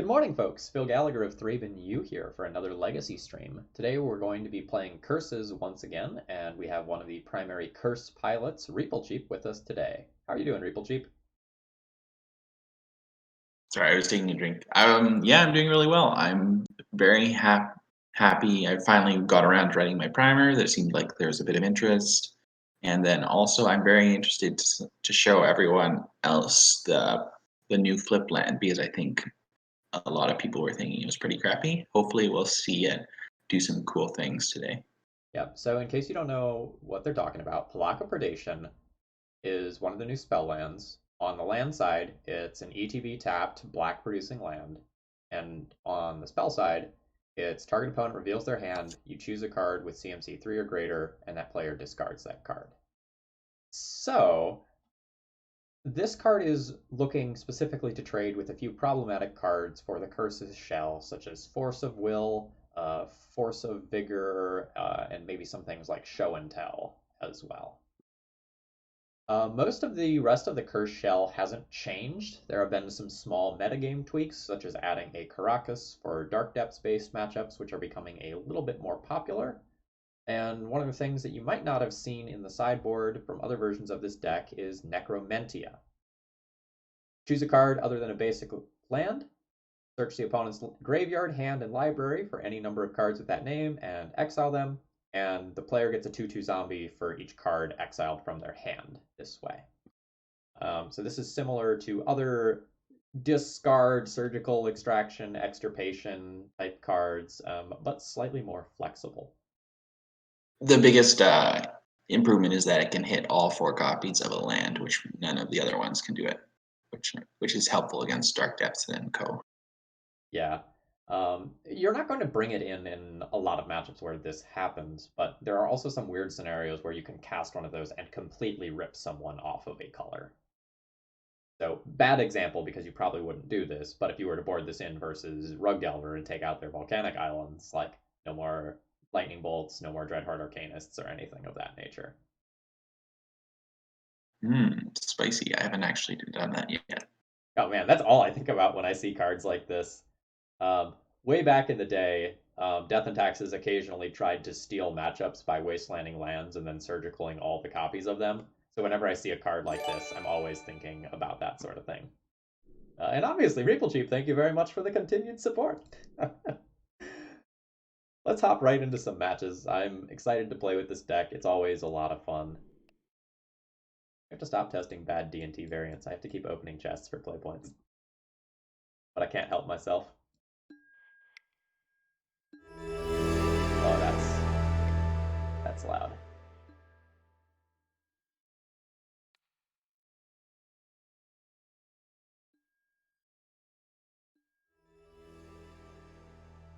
Good morning, folks. Phil Gallagher of ThrabenU here for another Legacy stream. Today we're going to be playing Curses once again, and we have one of the primary Curse pilots, Reeplcheep, with us today. How are you doing, Reeplcheep? Sorry, I was taking a drink. Yeah, I'm doing really well. I'm very happy. I finally got around to writing my primer. There seemed like there's a bit of interest, and then also I'm very interested to show everyone else the new flip land because I think a lot of people were thinking it was pretty crappy. Hopefully, we'll see it do some cool things today. Yep, so in case you don't know what they're talking about, Palaka Predation is one of the new spell lands. On the land side, it's an ETB tapped black producing land, and on the spell side, it's target opponent reveals their hand, you choose a card with CMC 3 or greater, and that player discards that card. So, this card is looking specifically to trade with a few problematic cards for the Curse's shell, such as Force of Will, Force of Vigor, and maybe some things like Show and Tell as well. Most of the rest of the Curse shell hasn't changed. There have been some small metagame tweaks, such as adding a Caracas for Dark Depths-based matchups, which are becoming a little bit more popular. And one of the things that you might not have seen in the sideboard from other versions of this deck is Necromentia. Choose a card other than a basic land, search the opponent's graveyard, hand, and library for any number of cards with that name, and exile them, and the player gets a 2/2 zombie for each card exiled from their hand this way. So this is similar to other discard, surgical extraction, extirpation type cards, but slightly more flexible. The biggest improvement is that it can hit all 4 copies of a land, which none of the other ones can do it, which is helpful against Dark Depths and Co. Yeah. You're not going to bring it in a lot of matchups where this happens, but there are also some weird scenarios where you can cast one of those and completely rip someone off of a color. So, bad example because you probably wouldn't do this, but if you were to board this in versus Rug Delver and take out their volcanic islands, like no more lightning bolts, no more Dreadheart Arcanists, or anything of that nature. Spicy. I haven't actually done that yet. Oh man, that's all I think about when I see cards like this. Way back in the day, Death and Taxes occasionally tried to steal matchups by wastelanding lands and then surgicaling all the copies of them. So whenever I see a card like this, I'm always thinking about that sort of thing. And obviously, Reeplcheep, thank you very much for the continued support. Let's hop right into some matches. I'm excited to play with this deck. It's always a lot of fun. I have to stop testing bad D&T variants. I have to keep opening chests for play points. But I can't help myself. Oh, that's loud.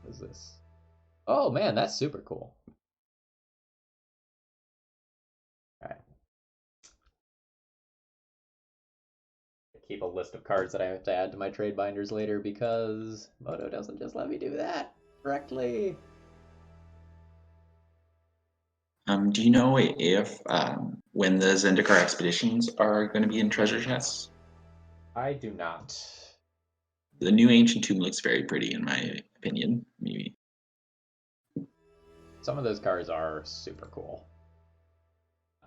What is this? Oh man, that's super cool. All right. Keep a list of cards that I have to add to my trade binders later because Moto doesn't just let me do that correctly. Do you know if when the Zendikar expeditions are going to be in treasure chests? I do not. The new ancient tomb looks very pretty, in my opinion. Maybe Some of those cards are super cool.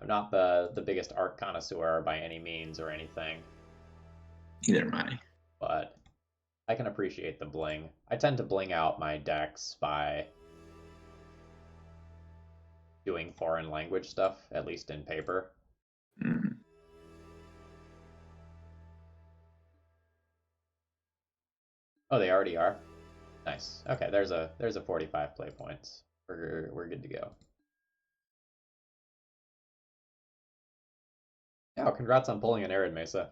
I'm not the biggest art connoisseur by any means or anything, neither am I. but I can appreciate the bling. I tend to bling out my decks by doing foreign language stuff, at least in paper. Mm. Oh, they already are? Nice. Okay, there's a 45 play points. We're good to go. Yeah, congrats on pulling an Arid Mesa.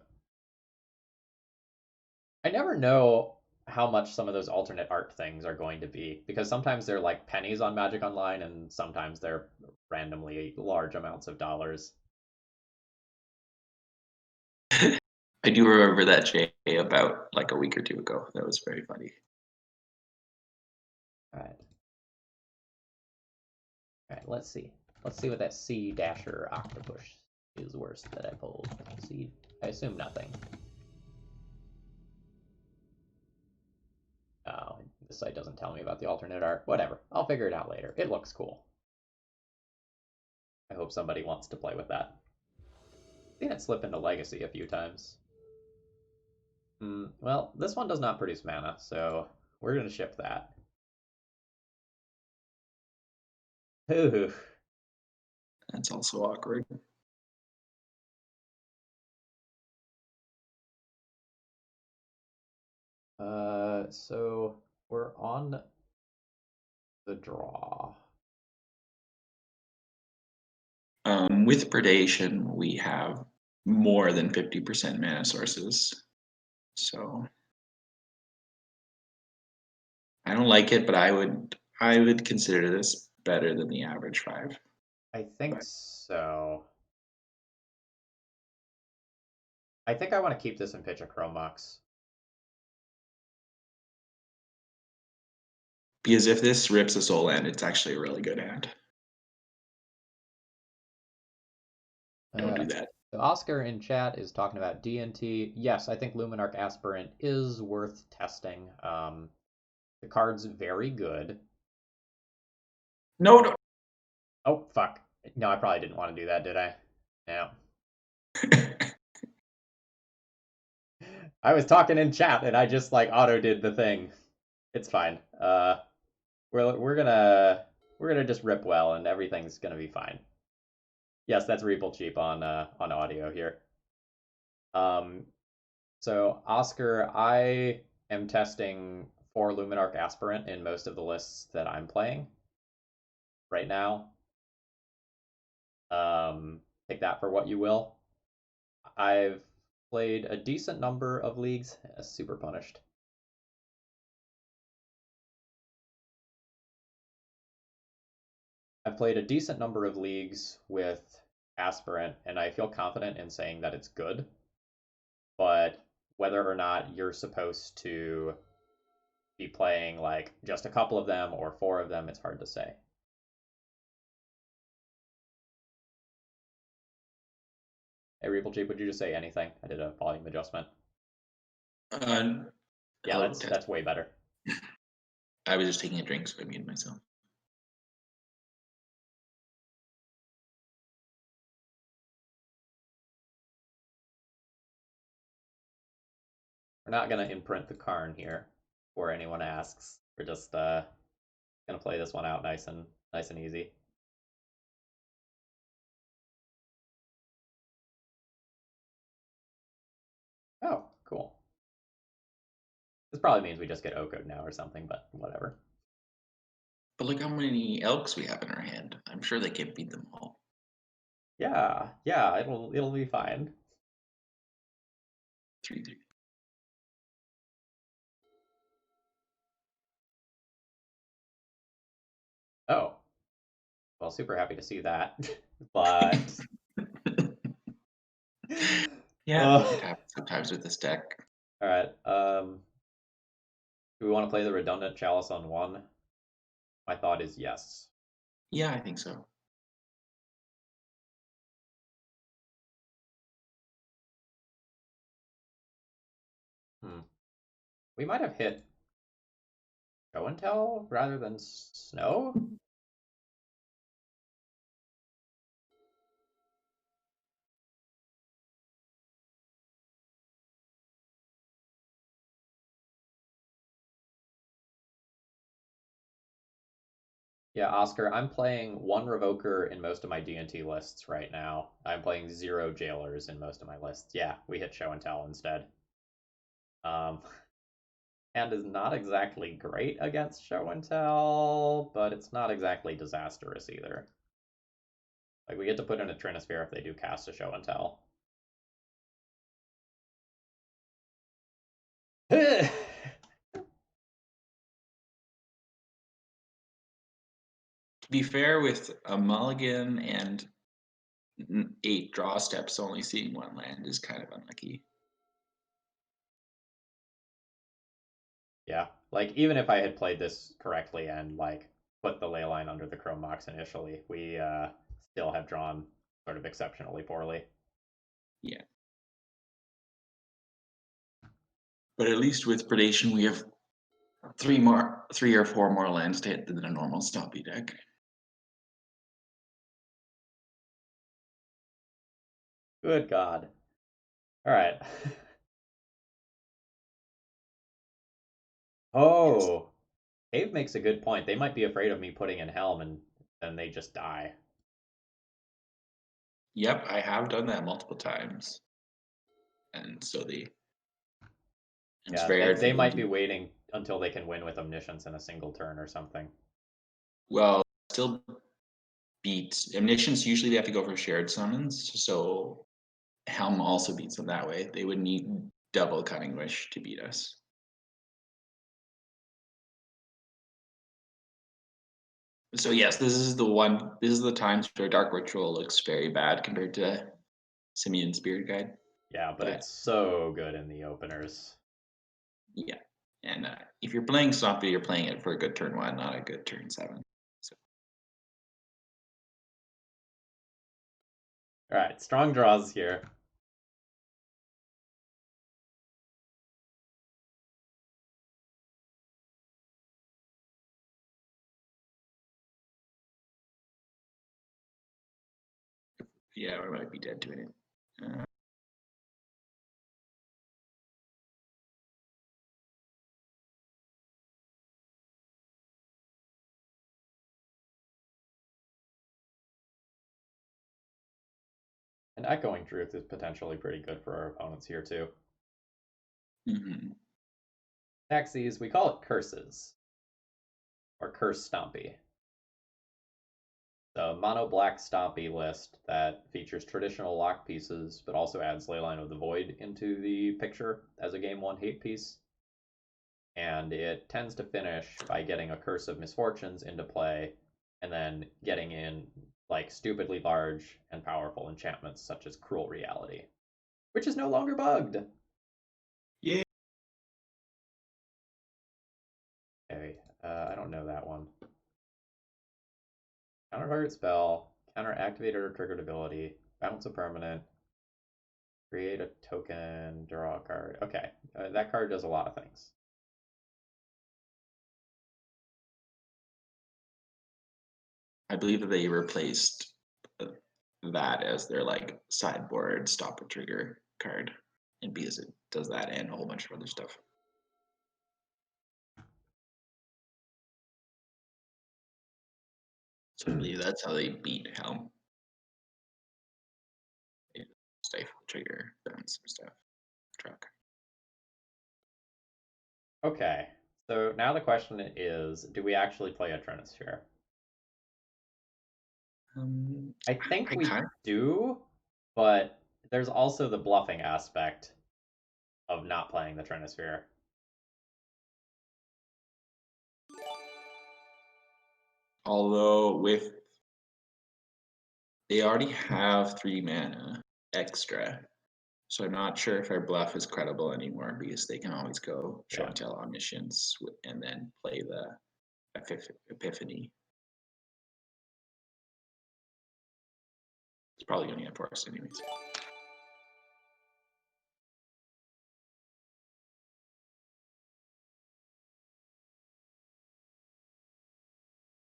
I never know how much some of those alternate art things are going to be because sometimes they're like pennies on Magic Online and sometimes they're randomly large amounts of dollars. I do remember that, Jay, about like a week or two ago. That was very funny. All right. All right, let's see. Let's see what that Sea Dasher Octopus is worth that I pulled. See, I assume nothing. This site doesn't tell me about the alternate art. Whatever. I'll figure it out later. It looks cool. I hope somebody wants to play with that. I've seen it slip into Legacy a few times. Well, this one does not produce mana, so we're going to ship that. Ooh. That's also awkward. So we're on the draw. With predation, we have more than 50% mana sources. So I don't like it, but I would consider this better than the average 5. I think so. I think I want to keep this and pitch a Chromux. Because if this rips a soul end, it's actually a really good hand. Don't do that. So Oscar in chat is talking about DNT. Yes, I think Luminarch Aspirant is worth testing. The card's very good. No. Oh, fuck. No, I probably didn't want to do that, did I? No. I was talking in chat and I just like auto did the thing. It's fine. We're gonna just rip well and everything's gonna be fine. Yes, that's Reeplcheep on audio here. So Oscar, I am testing for Luminarch Aspirant in most of the lists that I'm playing right now. Take that for what you will. I've played a decent number of leagues. Super punished. I've played a decent number of leagues with Aspirant, and I feel confident in saying that it's good. But whether or not you're supposed to be playing like just a couple of them or 4 of them, it's hard to say. Hey, Reeplcheep, would you just say anything? I did a volume adjustment. Yeah, Hello, that's way better. I was just taking a drink, so I muted myself. We're not gonna imprint the Karn here, before anyone asks. We're just gonna play this one out nice and easy. Oh, cool. This probably means we just get Okoed now or something, but whatever. But look how many elks we have in our hand. I'm sure they can't beat them all. Yeah, it'll be fine. 3-3. Oh, well, super happy to see that, but Yeah, it happens sometimes with this deck. all right. Do we want to play the redundant chalice on 1? My thought is yes. Yeah, I think so. We might have hit show and tell rather than snow. Yeah, Oscar, I'm playing 1 Revoker in most of my D&T lists right now. I'm playing 0 Jailers in most of my lists. Yeah, we hit show and tell instead. And is not exactly great against show and tell, but it's not exactly disastrous either. Like, we get to put in a Trinisphere if they do cast a show and tell. To be fair, with a mulligan and 8 draw steps, only seeing 1 land is kind of unlucky. Yeah, like, even if I had played this correctly and, like, put the ley line under the Chrome Mox initially, we still have drawn sort of exceptionally poorly. Yeah. But at least with predation, we have three or four more lands to hit than a normal Stompy deck. Good God. All right. Yes. Oh, Cave makes a good point. They might be afraid of me putting in Helm and then they just die. Yep, I have done that multiple times, and so it's Yeah, very hard for they them might to. be waiting until they can win with Omniscience in a single turn or something. Well, still beat Omniscience. Usually they have to go for shared summons, so Helm also beats them that way. They would need double Cunning Wish to beat us. So yes, this is the one. This is the times where Dark Ritual looks very bad compared to Simian Spirit Guide. Yeah, but But it's so good in the openers. yeah, and if you're playing Stompy, you're playing it for a good turn one, not a good turn seven. So All right, strong draws here. yeah, we might be dead to it. And Echoing Truth is potentially pretty good for our opponents here too. Mm-hmm. Taxis, we call it curses. Or curse stompy. The mono black stompy list that features traditional lock pieces, but also adds Leyline of the Void into the picture as a game one hate piece. And it tends to finish by getting a Curse of Misfortunes into play, and then getting in like stupidly large and powerful enchantments such as Cruel Reality, which is no longer bugged. Yeah. Okay, I don't know that one. Counter target spell, counter activated or triggered ability, bounce a permanent, create a token, draw a card. Okay, that card does a lot of things. I believe that they replaced that as their like sideboard stop a trigger card, and because it does that and a whole bunch of other stuff. So I believe that's how they beat Helm. Stifle trigger, then some stuff. Truck. Okay, so now the question is, do we actually play a Trinisphere? I think I we kind do, but there's also the bluffing aspect of not playing the Trinisphere. although with they already have 3 mana extra, so I'm not sure if our bluff is credible anymore because they can always go show Yeah. and tell omniscience and then play the epiphany. It's probably going to get forced anyways.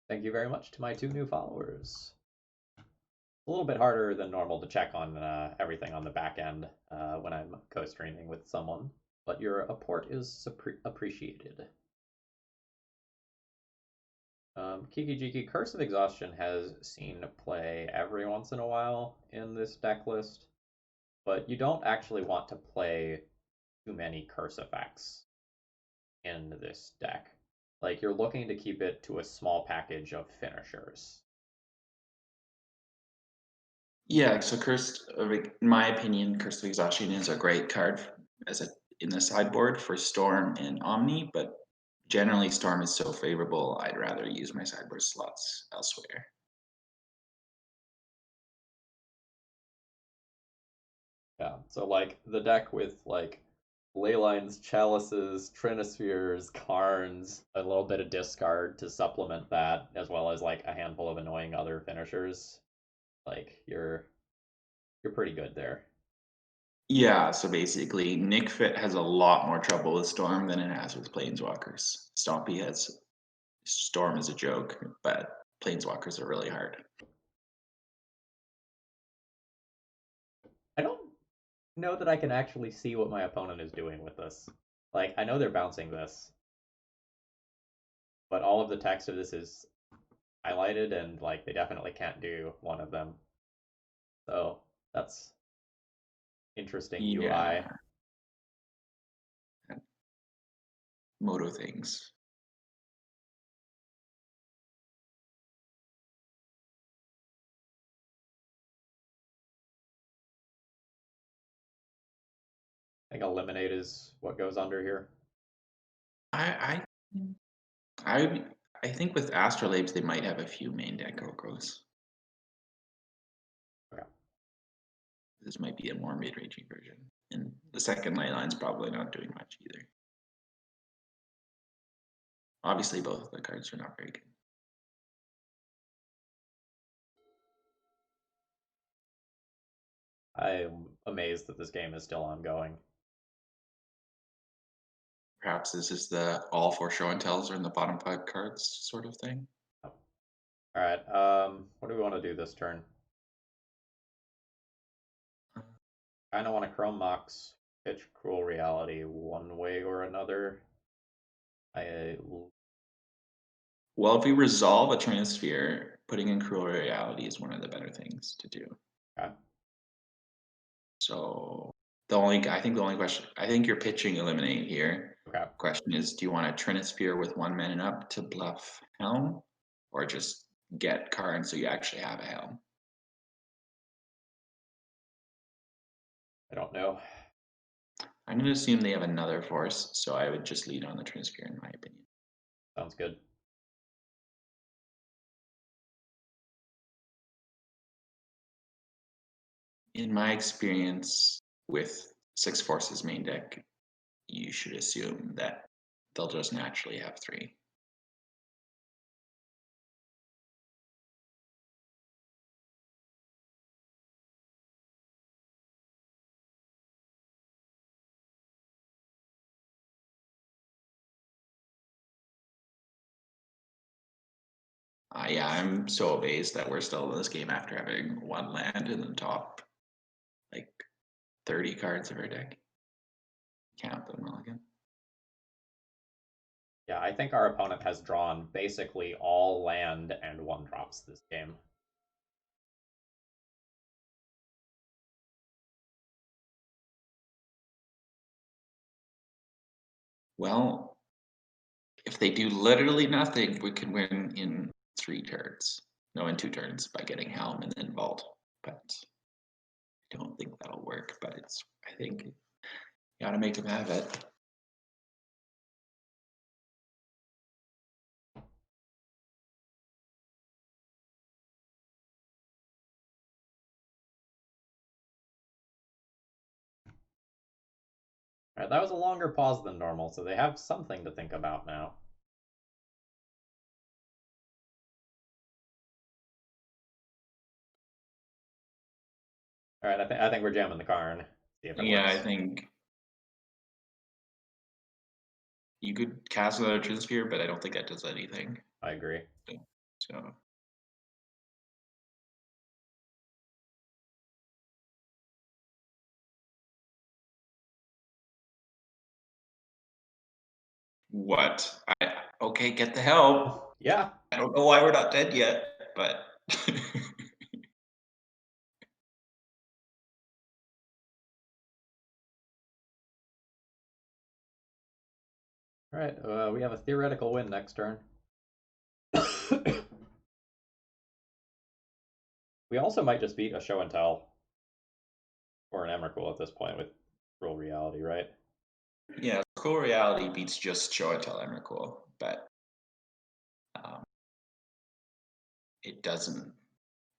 Thank you very much to my 2 new followers. A little bit harder than normal to check on everything on the back end when I'm co-streaming with someone, but your apport is appreciated. Kiki Jiki, Curse of Exhaustion has seen play every once in a while in this deck list, but you don't actually want to play too many curse effects in this deck. Like, you're looking to keep it to a small package of finishers. Yeah, so in my opinion, Curse of Exhaustion is a great card as a in the sideboard for Storm and Omni, but generally Storm is so favorable, I'd rather use my sideboard slots elsewhere. Yeah, so like the deck with like Leylines, Chalices, Trinispheres, Karns, a little bit of discard to supplement that, as well as like a handful of annoying other finishers. Like you're pretty good there. Yeah, so basically, Nick Fit has a lot more trouble with Storm than it has with Planeswalkers. Stompy has Storm is a joke, but Planeswalkers are really hard. I don't know that I can actually see what my opponent is doing with this. Like, I know they're bouncing this, but all of the text of this is highlighted, and like they definitely can't do one of them. So that's interesting UI. Yeah, Moto things. I think eliminate is what goes under here. I I I think with Astrolabes they might have a few main deck Ogros. Okay. This might be a more mid-rangey version. And the second light line's probably not doing much either. Obviously both of the cards are not very good. I'm amazed that this game is still ongoing. Perhaps this is the all four show and tells are in the bottom five cards sort of thing. All right. What do we want to do this turn? Kind of want to Chrome Mox, pitch Cruel Reality one way or another. I Well, if we resolve a Trinisphere, putting in Cruel Reality is one of the better things to do. okay. So I think you're pitching Eliminate here. Okay. Question is, do you want a Trinisphere with 1 mana up to bluff Helm, or just get cards so you actually have a Helm? I don't know. I'm going to assume they have another force, so I would just lead on the Trinisphere in my opinion. Sounds good. In my experience with six forces main deck, you should assume that they'll just naturally have three. Yeah, I'm so amazed that we're still in this game after having one land in the top, like 30 cards of our deck. Count them all again. Yeah, I think our opponent has drawn basically all land and one drops this game. Well, if they do literally nothing, we can win in 3 turns. No, in 2 turns by getting Helm and then Vault. But I don't think that'll work. But I think you gotta make them have it. All right, that was a longer pause than normal, so they have something to think about now. All right, I think we're jamming the Karn. See if it Yeah, works. I think you could cast another Trinisphere, but I don't think that does anything. I agree. So what? Okay, get the help. Yeah. I don't know why we're not dead yet, but All right, we have a theoretical win next turn. We also might just beat a show and tell or an Emrakul at this point with Cruel Reality, right? yeah, Cool Reality beats just Show and Tell Emrakul, but um, it doesn't.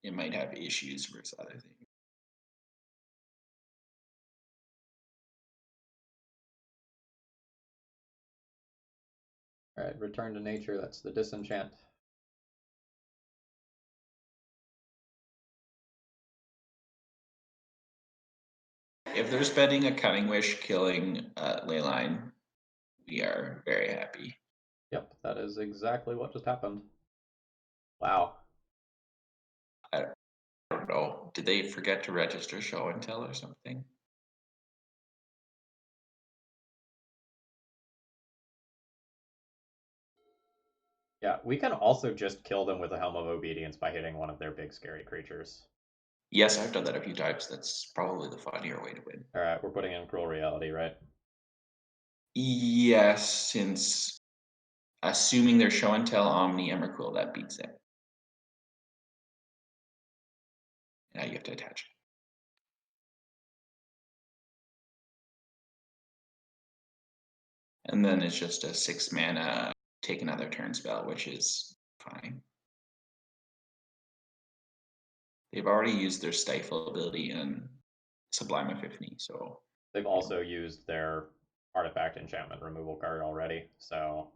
It might have issues versus other things. All right, Return to Nature. That's the disenchant. if they're spending a Cunning Wish killing Leyline, we are very happy. Yep, that is exactly what just happened. Wow. I don't know. Did they forget to register show and tell or something? Yeah, we can also just kill them with a Helm of Obedience by hitting one of their big scary creatures. Yes, I've done that a few times. That's probably the funnier way to win. Alright, we're putting in Cruel Reality, right? Yes, since assuming they're show and tell Omni Emrakul, that beats it. Now you have to attach it. And then it's just a 6 mana take another turn spell, which is fine. They've already used their Stifle ability in Sublime Epiphany, so They've also used their artifact enchantment removal card already, so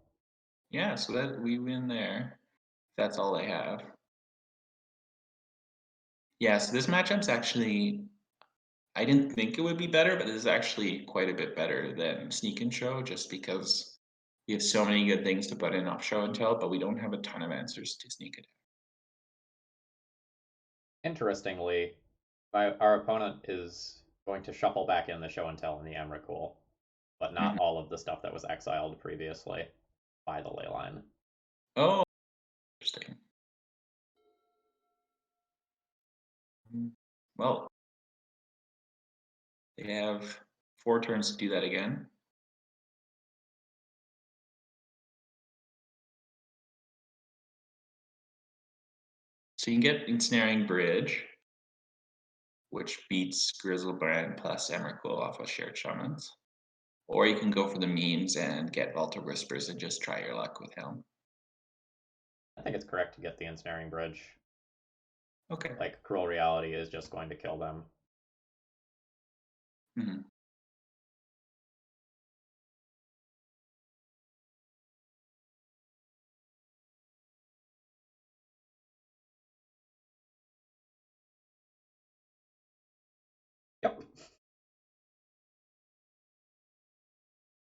yeah, so that we win there. That's all they have. Yeah, so this matchup's actually I didn't think it would be better, but it is actually quite a bit better than Sneak and Show, just because we have so many good things to put in off Show and Tell, but we don't have a ton of answers to Sneak Attack. interestingly, our opponent is going to shuffle back in the Show and Tell and the Emrakul, but not Mhm. all of the stuff that was exiled previously by the Leyline. Oh, interesting. Well, they have 4 turns to do that again. So you can get Ensnaring Bridge, which beats Grizzlebrand plus Emrakul off of Shared Shamans. Or you can go for the memes and get Vault of Whispers and just try your luck with Helm. I think it's correct to get the Ensnaring Bridge. Okay. Like, Cruel Reality is just going to kill them. Mm-hmm. Yep.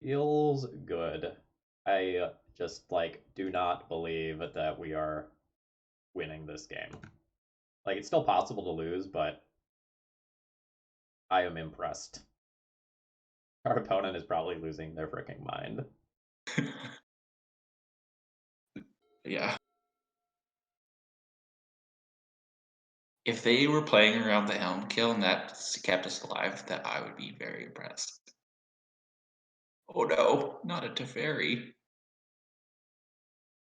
Feels good. I just, like, do not believe that we are winning this game. Like, it's still possible to lose, but I am impressed. Our opponent is probably losing their freaking mind. Yeah. If they were playing around the Helm kill and that kept us alive, that I would be very impressed. Oh no, not a Teferi.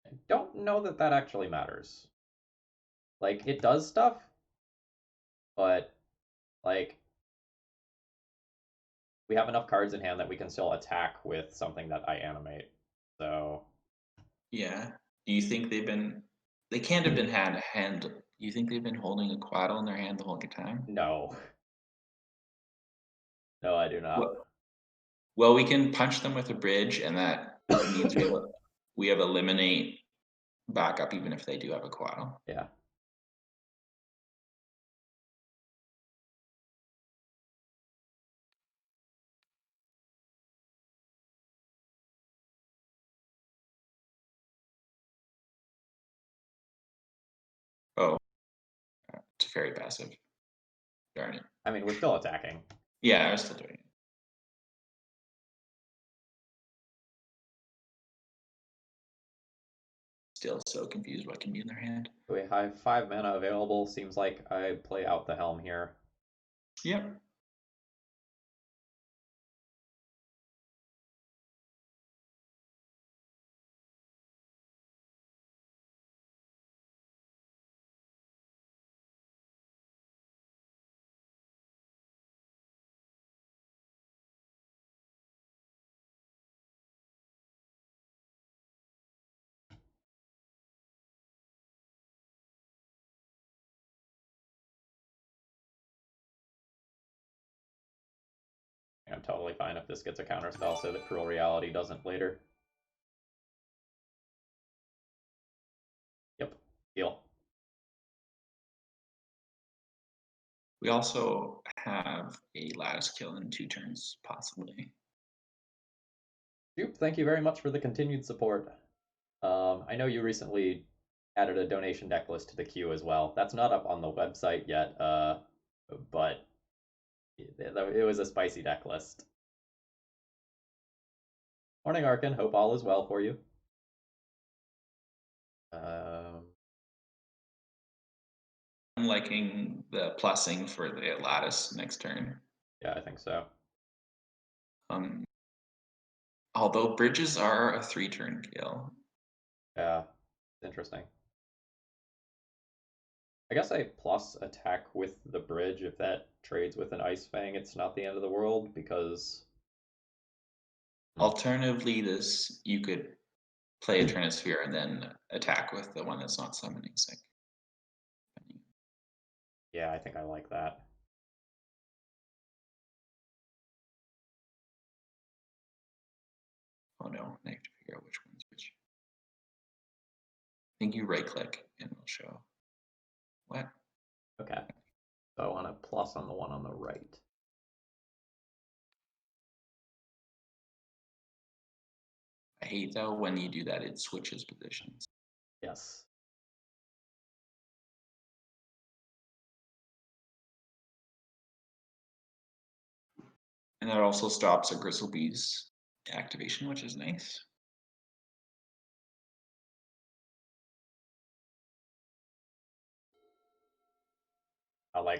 I don't know that that actually matters. Like, it does stuff, but, like, we have enough cards in hand that we can still attack with something that I animate. So, Yeah. Do you think they've been? They can't have been hand. Do you think they've been holding a Quaddle in their hand the whole time? no. No, I do not. Well, well, we can punch them with a bridge, and that means we have eliminate backup even if they do have a Quaddle. Yeah. Oh, it's very passive. Darn it. I mean, we're still attacking. Yeah, I was still doing it. Still so confused what can be in their hand. We have 5 mana available. Seems like I play out the Helm here. Yep. I'm totally fine if this gets a counterspell so that Cruel Reality doesn't later. Yep. Deal. We also have a lattice kill in 2 turns, possibly. Joop, thank you very much for the continued support. I know you recently added a donation deck list to the queue as well. That's not up on the website yet, but it was a spicy deck list. Morning, Arkin. Hope all is well for you. I'm liking the plussing for the lattice next turn. Yeah, I think so. Although bridges are a 3-turn kill. Yeah, interesting. I guess I plus attack with the bridge if that trades with an Ice Fang. It's not the end of the world because. Alternatively, this you could play a Trinisphere and then attack with the one that's not summoning sick. Yeah, I think I like that. Oh no, I have to figure out which one's which. I think you right click and it'll show. What? Okay. So I want a plus on the one on the right. I hate though when you do that, it switches positions. Yes. And that also stops a Gristlebee's activation, which is nice.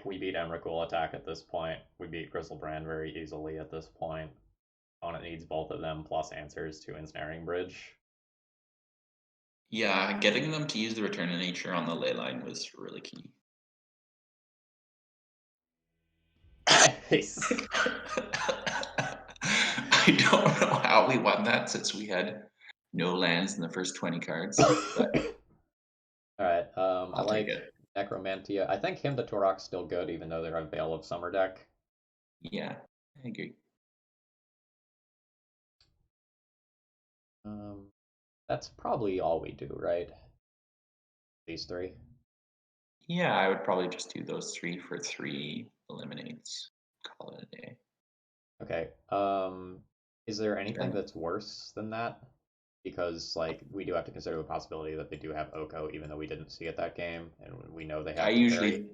We beat Emrakul attack at this point. We beat Griselbrand very easily at this point. Opponent needs both of them plus answers to Ensnaring Bridge. Yeah, getting them to use the Return to Nature on the ley line was really key. Nice. I don't know how we won that since we had no lands in the first 20 cards, but Alright, I I'll take like it. Necromantia. I think Hymn to Torok's still good, even though they're a Veil of Summer deck. Yeah, I agree. That's probably all we do, right? These three. Yeah, I would probably just do those 3 for 3 eliminates. Call it a day. Okay. Is there anything Yeah. that's worse than that? Because we do have to consider the possibility that they do have Oko, even though we didn't see it that game, and we know they I have Teferi. usually,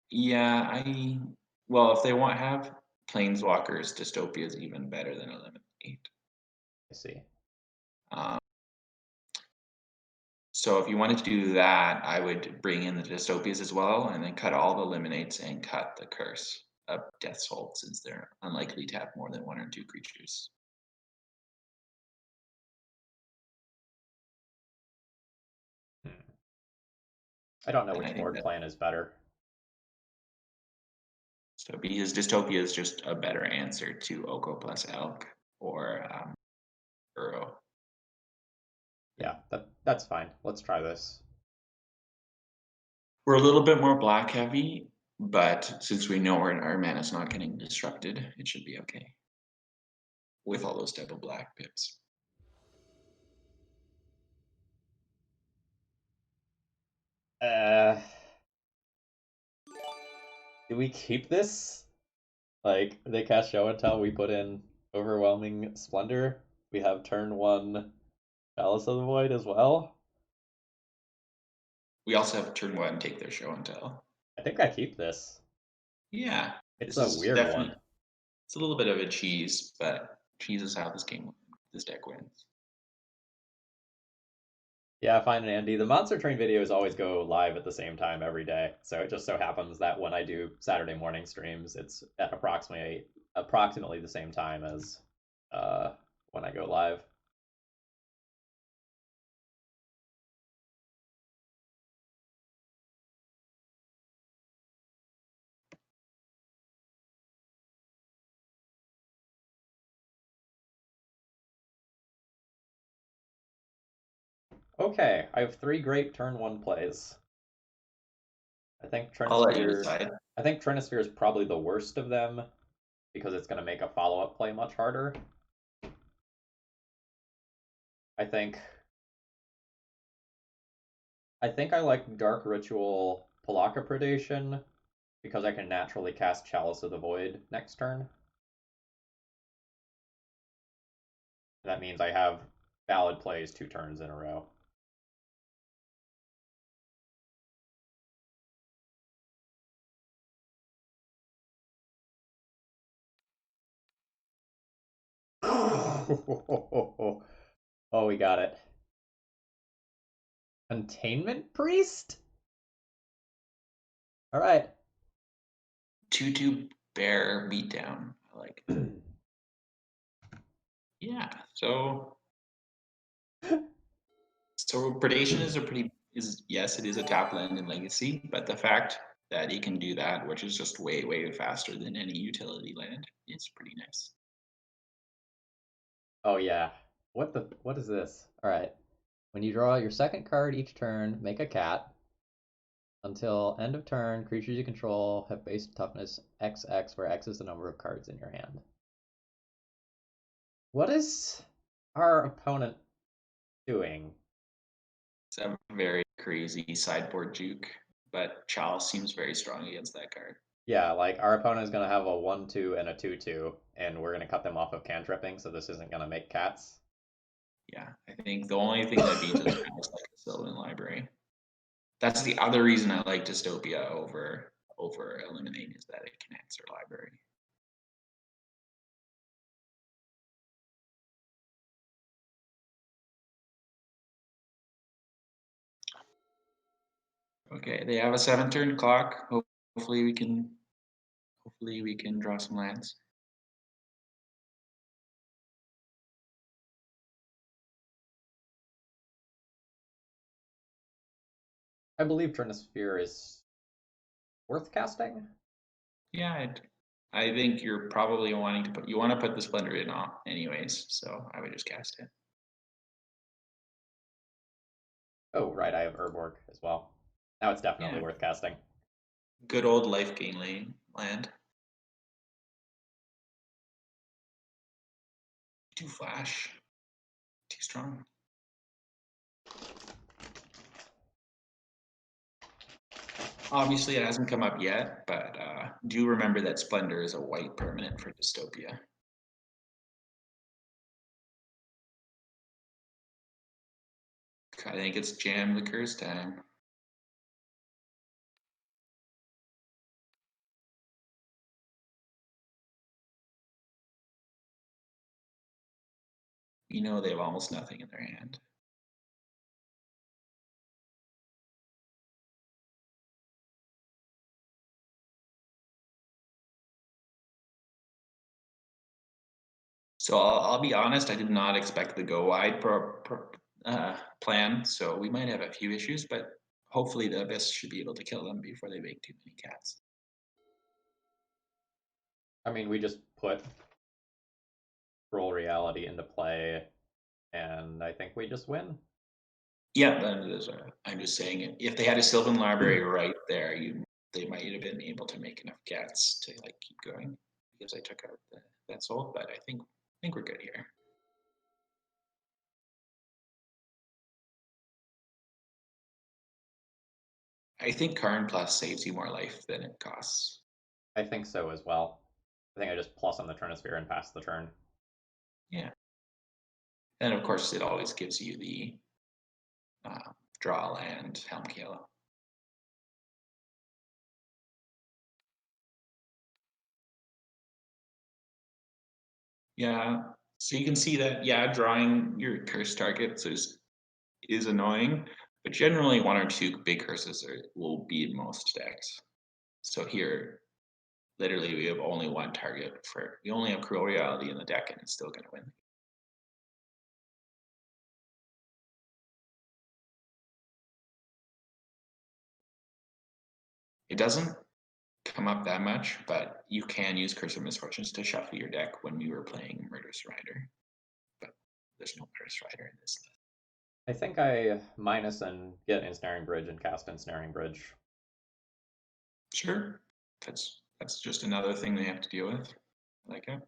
yeah, well, if they want have Planeswalkers, Dystopia is even better than Eliminate. I see. Um, so if you wanted to do that, I would bring in the Dystopias as well, and then cut all the Eliminates and cut the Curse of Death's Hold, since they're unlikely to have more than 1 or 2 creatures. Hmm. I don't know And I which think board that plan is better. so because Dystopia is just a better answer to Oko plus Elk or Uro. Yeah, that's fine. Let's try this. We're a little bit more black heavy, but since we know our mana's not getting disrupted, it should be okay with all those double black pips. Uh, do we keep this? They cast Show and Tell, we put in Overwhelming Splendor. We have turn one Chalice of the Void as well. We also have turn 1 take their show and tell. I think I keep this. Yeah, It's this a is weird one. definitely, it's a little bit of a cheese, but cheese is how this deck wins. Yeah, fine and Andy. The Monster Train videos always go live at the same time every day. So it just so happens that when I do Saturday morning streams, it's at approximately the same time as when I go live. Okay, I have 3 great turn one plays. I think I'll let you Trinisphere. decide. I think Trinisphere is probably the worst of them because it's going to make a follow-up play much harder. I think. I think I like Dark Ritual Palaka Predation because I can naturally cast Chalice of the Void next turn. That means I have valid plays 2 turns in a row. Oh, we got it. Containment Priest? All right. 2/2 bear beatdown. I like it. Yeah. So predation is a pretty is yes, it is a tap land in Legacy, but the fact that he can do that, which is just way, way faster than any utility land, is pretty nice. Oh yeah. What is this? All right. When you draw your second card each turn, make a cat. Until end of turn, creatures you control have base toughness XX, where X is the number of cards in your hand. What is our opponent doing? It's a very crazy sideboard juke, but Chalice seems very strong against that card. Yeah, like our opponent is gonna have a 1/2 and a 2/2, and we're gonna cut them off of cantripping, so this isn't gonna make cats. Yeah, I think the only thing that beats us now is like a Sylvan Library. That's the other reason I like Dystopia over Eliminate is that it can answer library. Okay, they have a 7-turn clock. Hopefully we can draw some lands. I believe Trinisphere is worth casting. Yeah, I think you're probably wanting to you want to put the Splendor in anyways, so I would just cast it. Oh, right, I have Urborg as well. Now it's definitely Yeah, worth casting. good old life gain land. Too flash, too strong. Obviously, it hasn't come up yet, but do remember that Splendor is a white permanent for Dystopia. I think it's Jam the Curse time. You know they have almost nothing in their hand. So I'll be honest, I did not expect the go wide plan, so we might have a few issues, but hopefully the Abyss should be able to kill them before they make too many cats. I mean, we just put Roll Reality into play, and I think we just win. Yeah, I'm just saying, if they had a Sylvan Library right there, they might have been able to make enough cats to like keep going because I took out that soul, but I think we're good here. I think Karn Plus saves you more life than it costs. I think so as well. I think I just plus on the Trinisphere and pass the turn. Yeah. And of course, it always gives you the draw land, Helm Kill. Yeah. So you can see that, yeah, drawing your curse targets is annoying, but generally 1 or 2 big curses will be in most decks. So here, literally, we have only one target we only have Cruel Reality in the deck, and it's still going to win. It doesn't come up that much, but you can use Curse of Misfortunes to shuffle your deck when you were playing Murderous Rider. But there's no Murderous Rider in this list. I think I minus and get Ensnaring Bridge and cast Ensnaring Bridge. Sure, that's just another thing they have to deal with. Like it.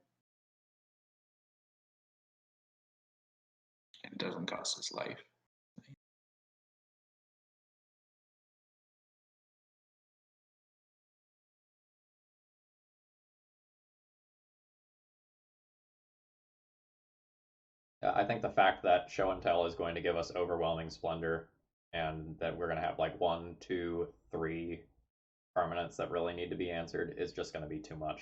It doesn't cost us life. I think the fact that show and tell is going to give us overwhelming splendor, and that we're going to have like one, two, three permanents that really need to be answered is just going to be too much.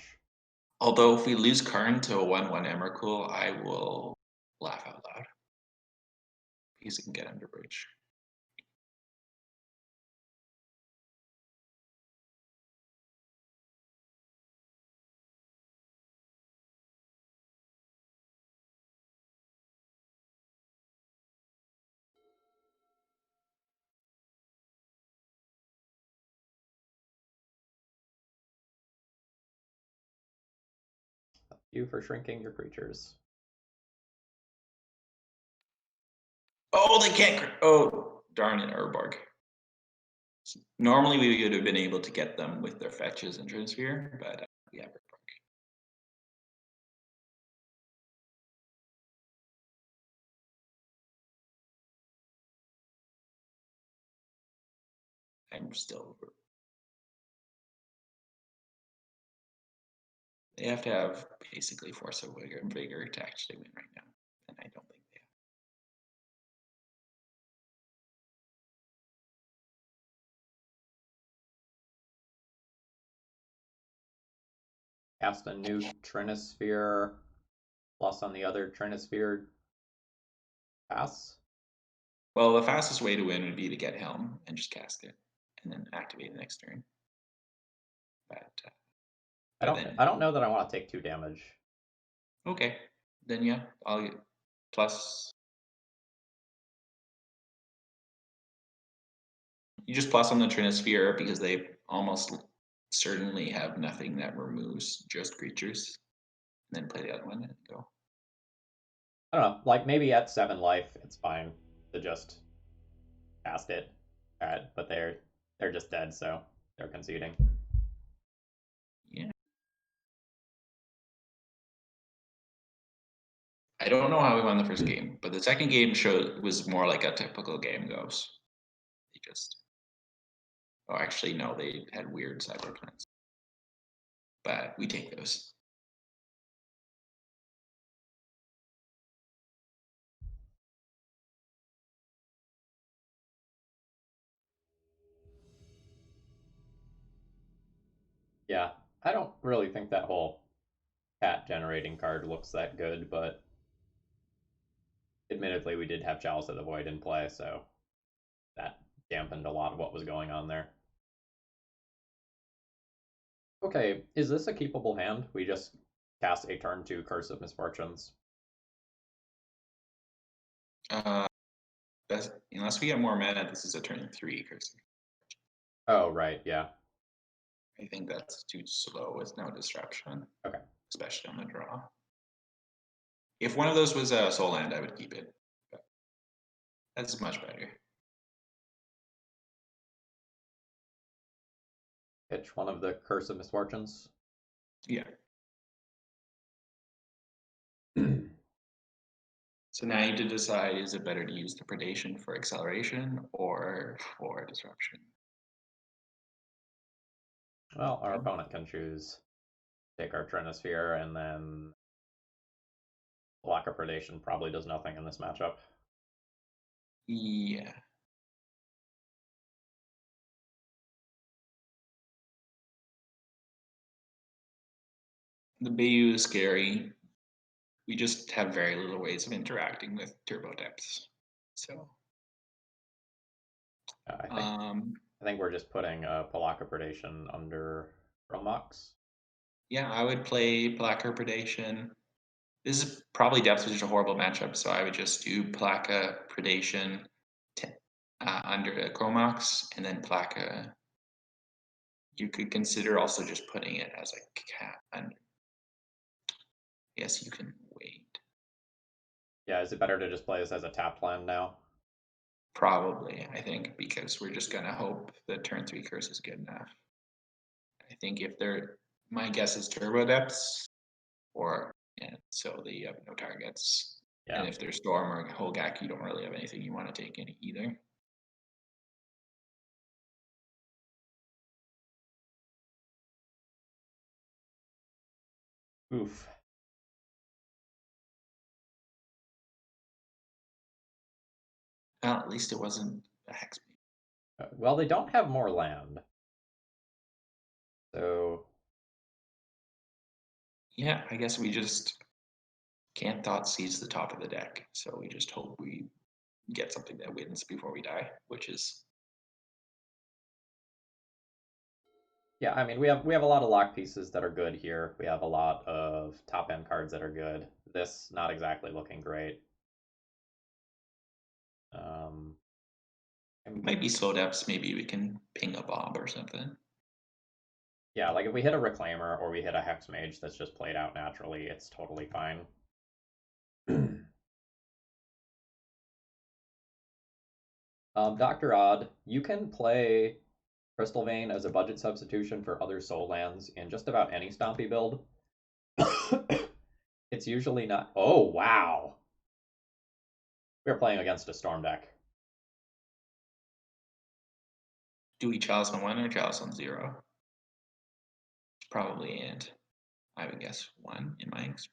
Although if we lose Karn to a 1/1 Emrakul, I will laugh out loud because it can get under bridge. You for shrinking your creatures. Oh, they can't. Oh, darn it, Urborg. Normally we would have been able to get them with their fetches and transfer, but yeah, Urborg. I'm still. They have to have basically Force of Vigor to actually win right now, and I don't think they have. Cast a new Trinisphere plus on the other Trinisphere pass. Well, the fastest way to win would be to get Helm and just cast it, and then activate the next turn. But I but don't then I don't know that I want to take 2 damage. okay, then yeah, I'll get plus. You just plus on the Trinisphere because they almost certainly have nothing that removes just creatures, and then play the other one and go. I don't know, like maybe at 7 life it's fine to just cast it. But they're just dead, so they're conceding. Yeah. I don't know how we won the first game, but the second game was more like a typical game goes. They just oh actually no, they had weird cyber plans. But we take those. Yeah, I don't really think that whole cat generating card looks that good, but admittedly we did have Chalice of the Void in play, so that dampened a lot of what was going on there. Okay, is this a keepable hand? We just cast a turn 2 Curse of Misfortunes. Uh unless we get more mana, this is a turn 3 curse. Oh, right, yeah. I think that's too slow with no disruption. Okay. Especially on the draw. If one of those was a soul land, I would keep it. But that's much better. Pitch one of the Curse of Misfortunes. Yeah. So now you need to decide, is it better to use the predation for acceleration or for disruption? Well, our opponent can choose take our Trinisphere, and then Lack of Predation probably does nothing in this matchup. Yeah. The Bayou is scary. We just have very little ways of interacting with turbo depths. So I think we're just putting Palaka Predation under Romox. yeah, I would play Placker Predation. This is probably depth, which is a horrible matchup, so I would just do Plaka Predation under a Chromox, and then Plaka. You could consider also just putting it as a cat under. Yes, you can wait. Yeah, is it better to just play this as a tapped land now? Probably, I think, because we're just gonna hope that turn 3 curse is good enough. I think if they're, my guess is turbo depths, or yeah, so they have no targets. Yeah. And if they're storm or Hogak, you don't really have anything you want to take in either. Oof. Well, at least it wasn't a hex. Well, they don't have more land. So, Yeah, I guess we just can't dot seize the top of the deck, so we just hope we get something that wins before we die, which is yeah, I mean, we have a lot of lock pieces that are good here. We have a lot of top end cards that are good. This not exactly looking great. Um, might be slow depths. Maybe we can ping a Bob or something. yeah, like if we hit a Reclaimer or we hit a Hex Mage that's just played out naturally, it's totally fine. Dr. Odd, you can play Crystal Vein as a budget substitution for other soul lands in just about any Stompy build. It's usually not. Oh, wow. We're playing against a Storm deck. Do we chalice on 1 or chalice on 0? Probably and I would guess 1 in my experience.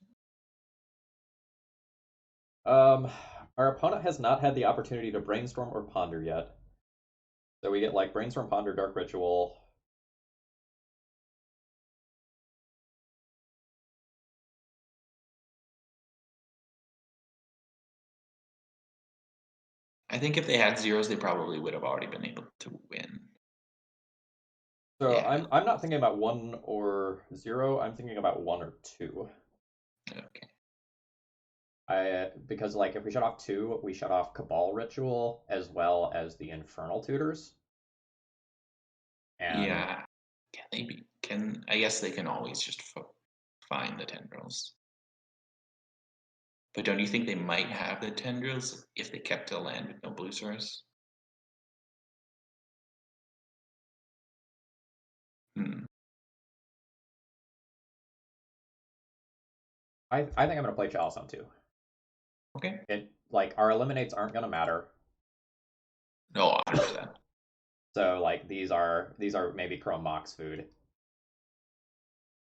Our opponent has not had the opportunity to brainstorm or ponder yet. So we get like brainstorm, ponder, dark ritual. I think if they had zeros, they probably would have already been able to win. So Yeah. I'm not thinking about 1 or 0. I'm thinking about 1 or 2. Okay. Because like if we shut off 2, we shut off Cabal Ritual as well as the Infernal Tutors. And Yeah. Can they be? Can I guess they can always just find the tendrils. But don't you think they might have the tendrils if they kept a land with no blue source? Hmm. I think I'm gonna play Chalice on 2. Okay. It like our eliminates aren't gonna matter. No, 100%. So like these are maybe Chrome Mox food.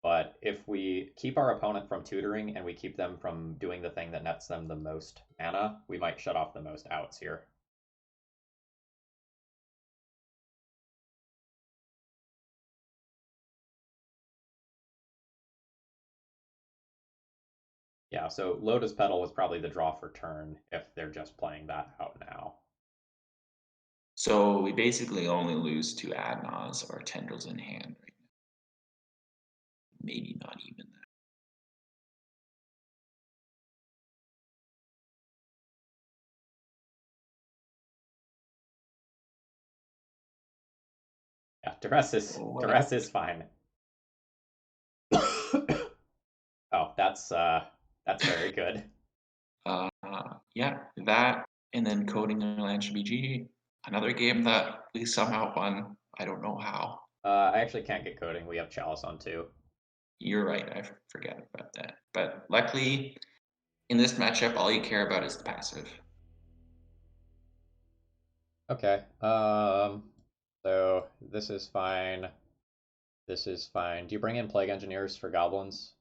But if we keep our opponent from tutoring and we keep them from doing the thing that nets them the most mana, we might shut off the most outs here. Yeah, so Lotus Petal was probably the draw for turn if they're just playing that out now. So we basically only lose to Adnaz or tendrils in hand right now. Maybe not even that. Yeah, duress is fine. Oh, that's very good. Yeah, that and then coding their land should be GG. Another game that we somehow won. I don't know how. I actually can't get coding. We have Chalice on 2. You're right. I forget about that. But luckily, in this matchup, all you care about is the passive. Okay. So this is fine. This is fine. Do you bring in Plague Engineers for goblins?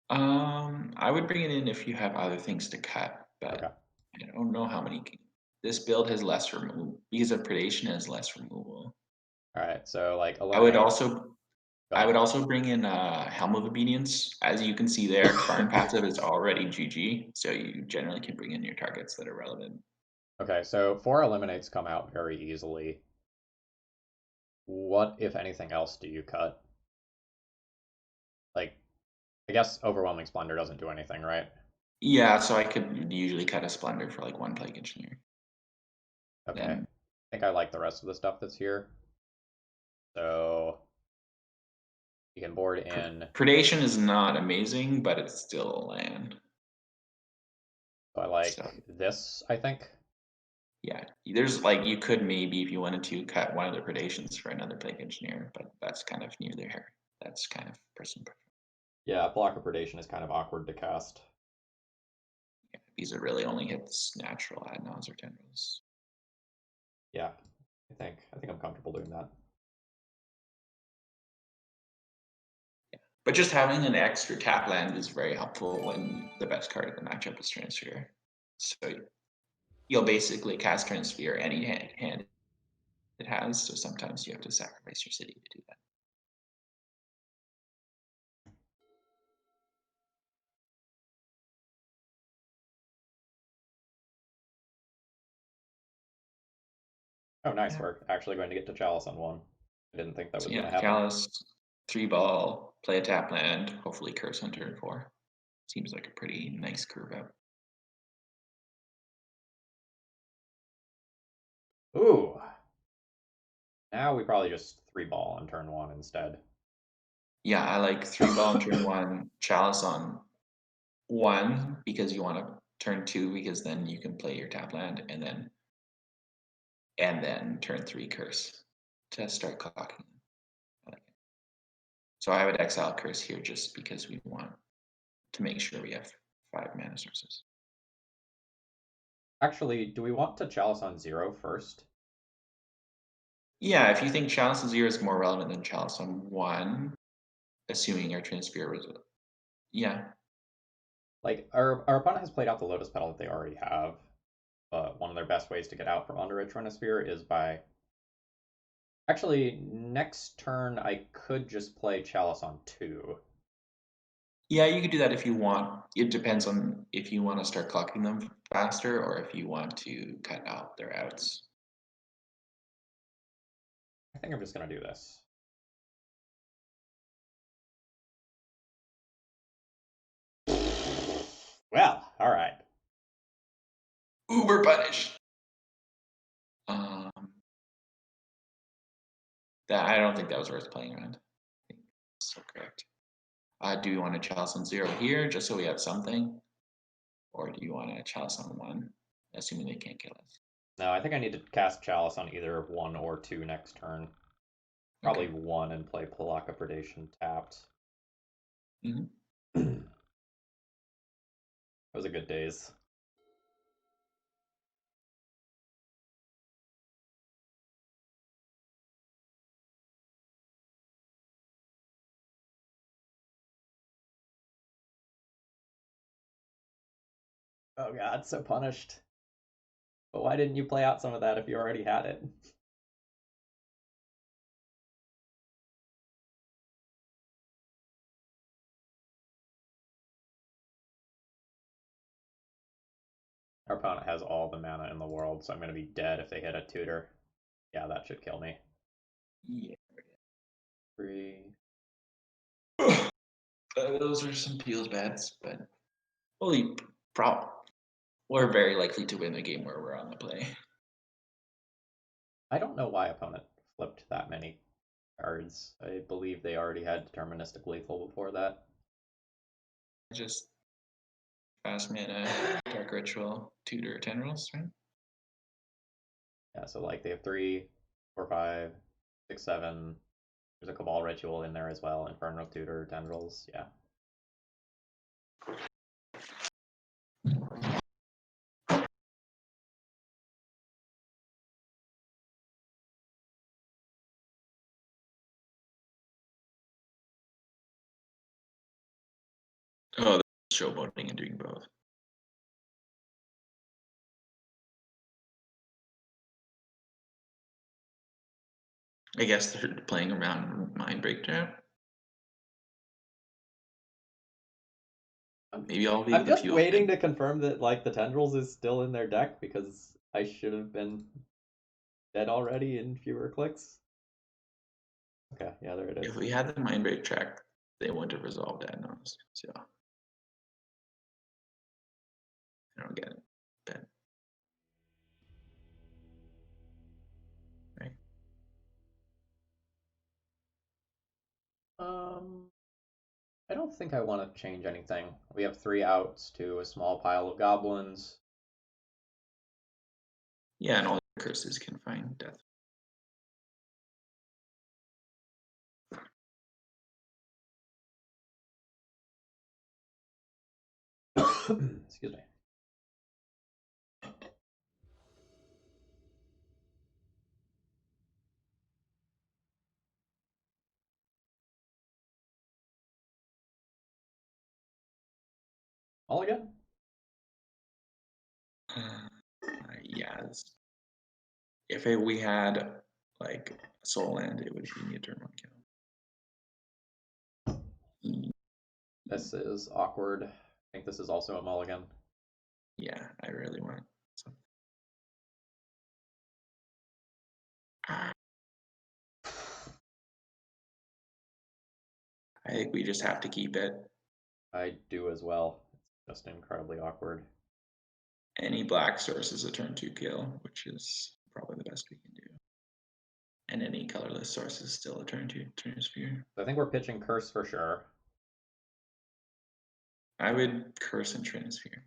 I would bring it in if you have other things to cut, Okay. but I don't know how many. This build has less removal because of predation has less removal. All right. So like I would eliminate. also Go I ahead. would also bring in Helm of Obedience. As you can see there, Karn passive is already GG, so you generally can bring in your targets that are relevant. Okay. So 4 eliminates come out very easily. What, if anything else, do you cut? Like, I guess Overwhelming Splendor doesn't do anything, right? Yeah, so I could usually cut a Splendor for like 1 Plague Engineer. Okay. Then I think I like the rest of the stuff that's here. So you can board in. Predation is not amazing, but it's still a land. So I So like this, I think. yeah, there's like you could maybe if you wanted to cut one of the predations for another Plague Engineer, but that's kind of near their hair. That's kind of person preference. Yeah, Block of Predation is kind of awkward to cast. Yeah, because it really only hits natural Adnons or tendrils. Yeah, I think I'm comfortable doing that. But just having an extra tap land is very helpful when the best card of the matchup is Transfer. So you'll basically cast turn sphere any hand it has. So sometimes you have to sacrifice your city to do that. Oh, nice. Yeah. We're actually going to get to Chalice on one. I didn't think that So was going yeah, to happen. Chalice, 3 ball, play a tap land, hopefully curse on turn 4. Seems like a pretty nice curve out. Ooh. Now we probably just 3 ball on turn 1 instead. Yeah, I like 3 ball on turn 1, Chalice on 1 because you want to turn 2 because then you can play your tap land and then turn 3 curse to start clocking. So I would exile curse here just because we want to make sure we have 5 mana sources. Actually, do we want to Chalice on 0 first? Yeah, if you think Chalice on 0 is more relevant than Chalice on 1, assuming our transfer was, yeah. Like, our opponent has played out the Lotus Petal that they already have, but one of their best ways to get out from under a Trinisphere is by... Actually, next turn I could just play Chalice on 2. Yeah, you could do that if you want. It depends on if you want to start clocking them faster or if you want to cut out their outs. I think I'm just going to do this. Well, alright. Uber punish. Um, that I don't think that was worth playing around. I think that's so correct. Do you want to chalice on 0 here just so we have something, or do you want to chalice on 1, assuming they can't kill us? No, I think I need to cast Chalice on either 1 or 2 next turn. Probably Okay. 1 and play Palaka Predation tapped. Mm-hmm. Those are good days. Oh god, so punished. But why didn't you play out some of that if you already had it? Our opponent has all the mana in the world, so I'm going to be dead if they hit a tutor. Yeah, that should kill me. Yeah. 3. Those are some feels bads, but holy prop. We're very likely to win the game where we're on the play. I don't know why opponent flipped that many cards. I believe they already had deterministic lethal before that. Just fast mana, dark ritual, tutor, tendrils, right? Yeah, so like they have 3, 4, 5, 6, 7. There's a Cabal Ritual in there as well. Inferno Tutor, Tendrils, yeah. Oh, that's showboating and doing both. I guess they're playing around Mind Break Trap. Maybe I'll leave I'm the just pew waiting open. to confirm that like the Tendrils is still in their deck because I should have been dead already in fewer clicks. Okay, yeah, there it If is. we had the Mind Break track, they wouldn't have resolved that nose. So I don't get it. But, right. Um, I don't think I want to change anything. We have 3 outs to a small pile of goblins. Yeah, and all the curses can find death. Excuse me. All again? Yeah, we had like a soul land, it would be a turn 1 kill. This is awkward. I think this is also a mulligan. Yeah, I really want something. I think we just have to keep it. I do as well. It's just incredibly awkward. Any black source is a turn 2 kill, which is probably the best we can do. And any colorless source is still a turn 2 turn sphere. So I think we're pitching Curse for sure. I would curse and Trinisphere.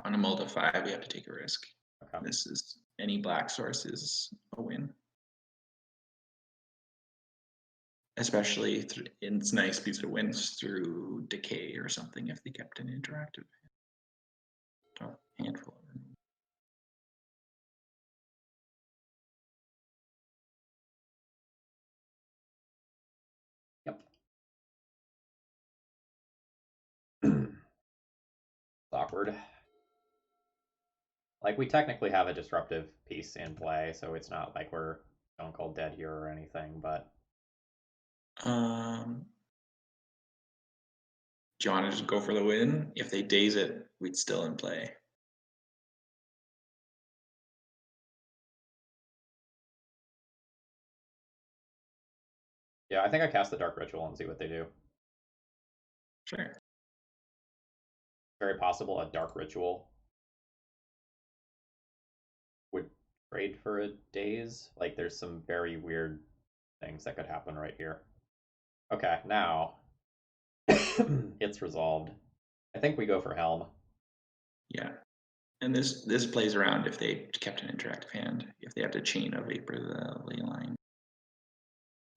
On a mull to 5, we have to take a risk. Okay. This is any black source is a win. Especially, it's nice because it wins through decay or something if they kept an interactive handful of them. Yep. It's awkward. Like, we technically have a disruptive piece in play, so it's not like we're stone cold dead here or anything, but Do you want to just go for the win? If they daze it, we'd still in play. yeah, I think I cast the Dark Ritual and see what they do. Sure. Very possible a Dark Ritual would trade for a daze. Like, there's some very weird things that could happen right here. Okay, now it's resolved. I think we go for Helm. Yeah. And this plays around if they kept an interactive hand, if they have to chain a vapor the ley line.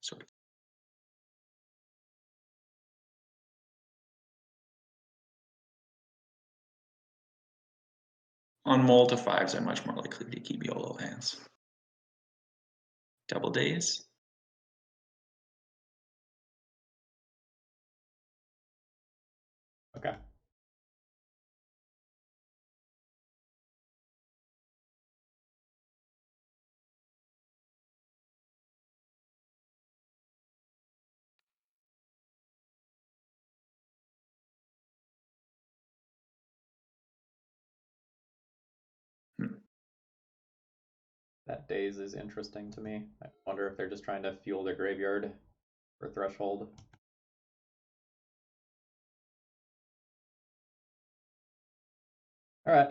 Sort of. On mull to 5s, I'm much more likely to keep YOLO hands. Double days. Okay. That daze is interesting to me. I wonder if they're just trying to fuel their graveyard for Threshold. All right.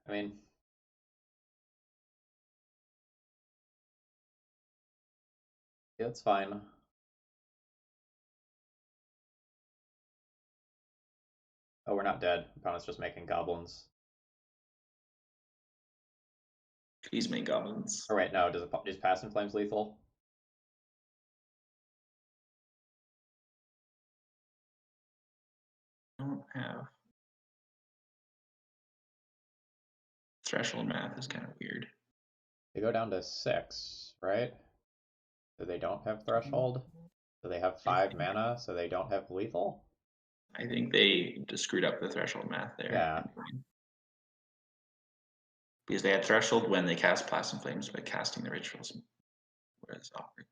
I mean, yeah, it's fine. Oh, we're not dead. Opponent's just making goblins. Please make goblins. Oh wait, no. Does Pass in Flames lethal? I don't have. Threshold math is kind of weird. They go down to 6, right? So they don't have Threshold. So they have 5 mana, so they don't have lethal. I think they just screwed up the threshold math there. Yeah. Because they had threshold when they cast Plasma Flames by casting the rituals. Whereas awkward.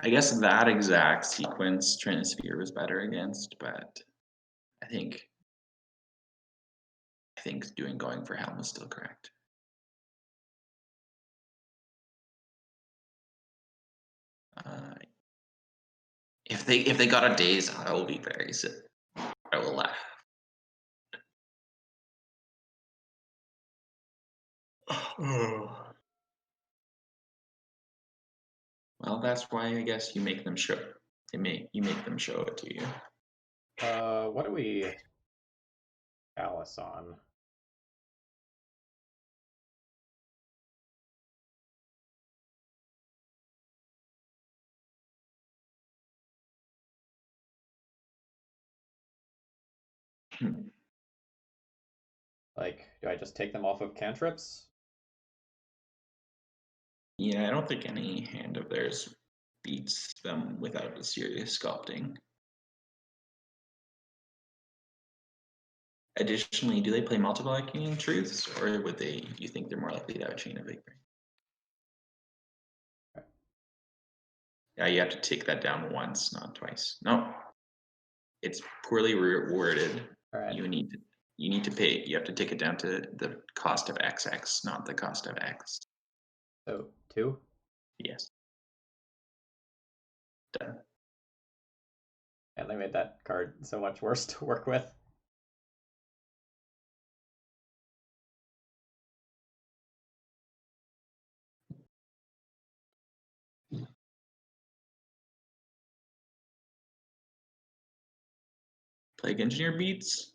I guess that exact sequence Trinisphere was better against, but I think going for Helm was still correct. If they got a daze, I will be very sick. I will laugh. Well, that's why I guess you make them show. You make them show it to you. What do we Chalice on? Like, do I just take them off of cantrips? Yeah, I don't think any hand of theirs beats them without a serious sculpting. Additionally, do they play multiple Arcane Truths, or would they? Do you think they're more likely to have a Chain of Victory? Yeah, you have to take that down once, not twice. No, it's poorly worded. All right. You need to pay. You have to take it down to the cost of XX, not the cost of X. So 2. Yes. Done. And they made that card so much worse to work with. Plague Engineer beats.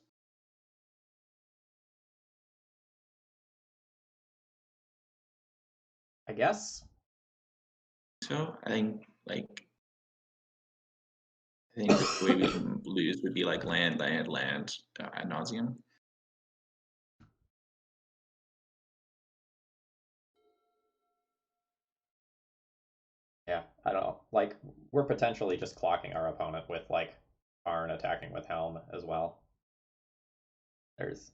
I guess. So I think the way we can lose would be like land, land, land ad nauseum. Yeah, I don't know. Like, we're potentially just clocking our opponent with, like, Arn attacking with Helm as well. There's,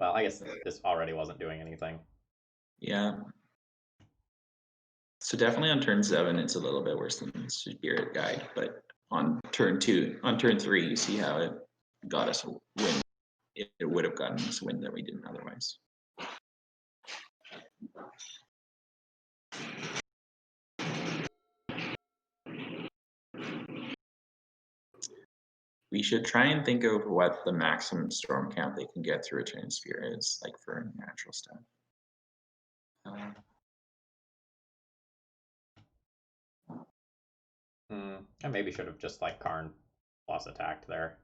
well, I guess this already wasn't doing anything. Yeah. So definitely on turn 7, it's a little bit worse than Spirit Guide, but on turn 2, on turn 3, you see how it got us a win. It would have gotten us a win that we didn't otherwise. We should try and think of what the maximum storm count they can get through a Chain Sphere is, like for natural stuff. I maybe should have just, like, Karn plus attacked there.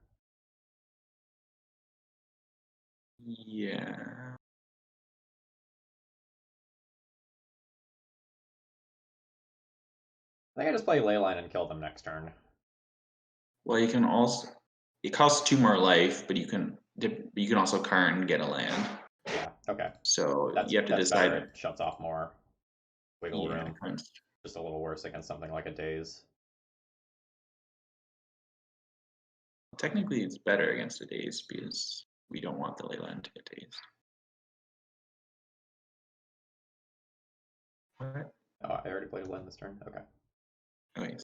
Yeah. I think I just play Leyline and kill them next turn. Well, you can also. It costs 2 more life, but you can also Karn and get a land. Yeah, okay. So That's you have to that's better. decide. It shuts off more wiggle Yeah, room. Just a little worse against something like a Daze. technically it's better against a Daze because we don't want the Leyland to get dazed. Alright. Oh, I already played Lyn this turn? Okay. Okay.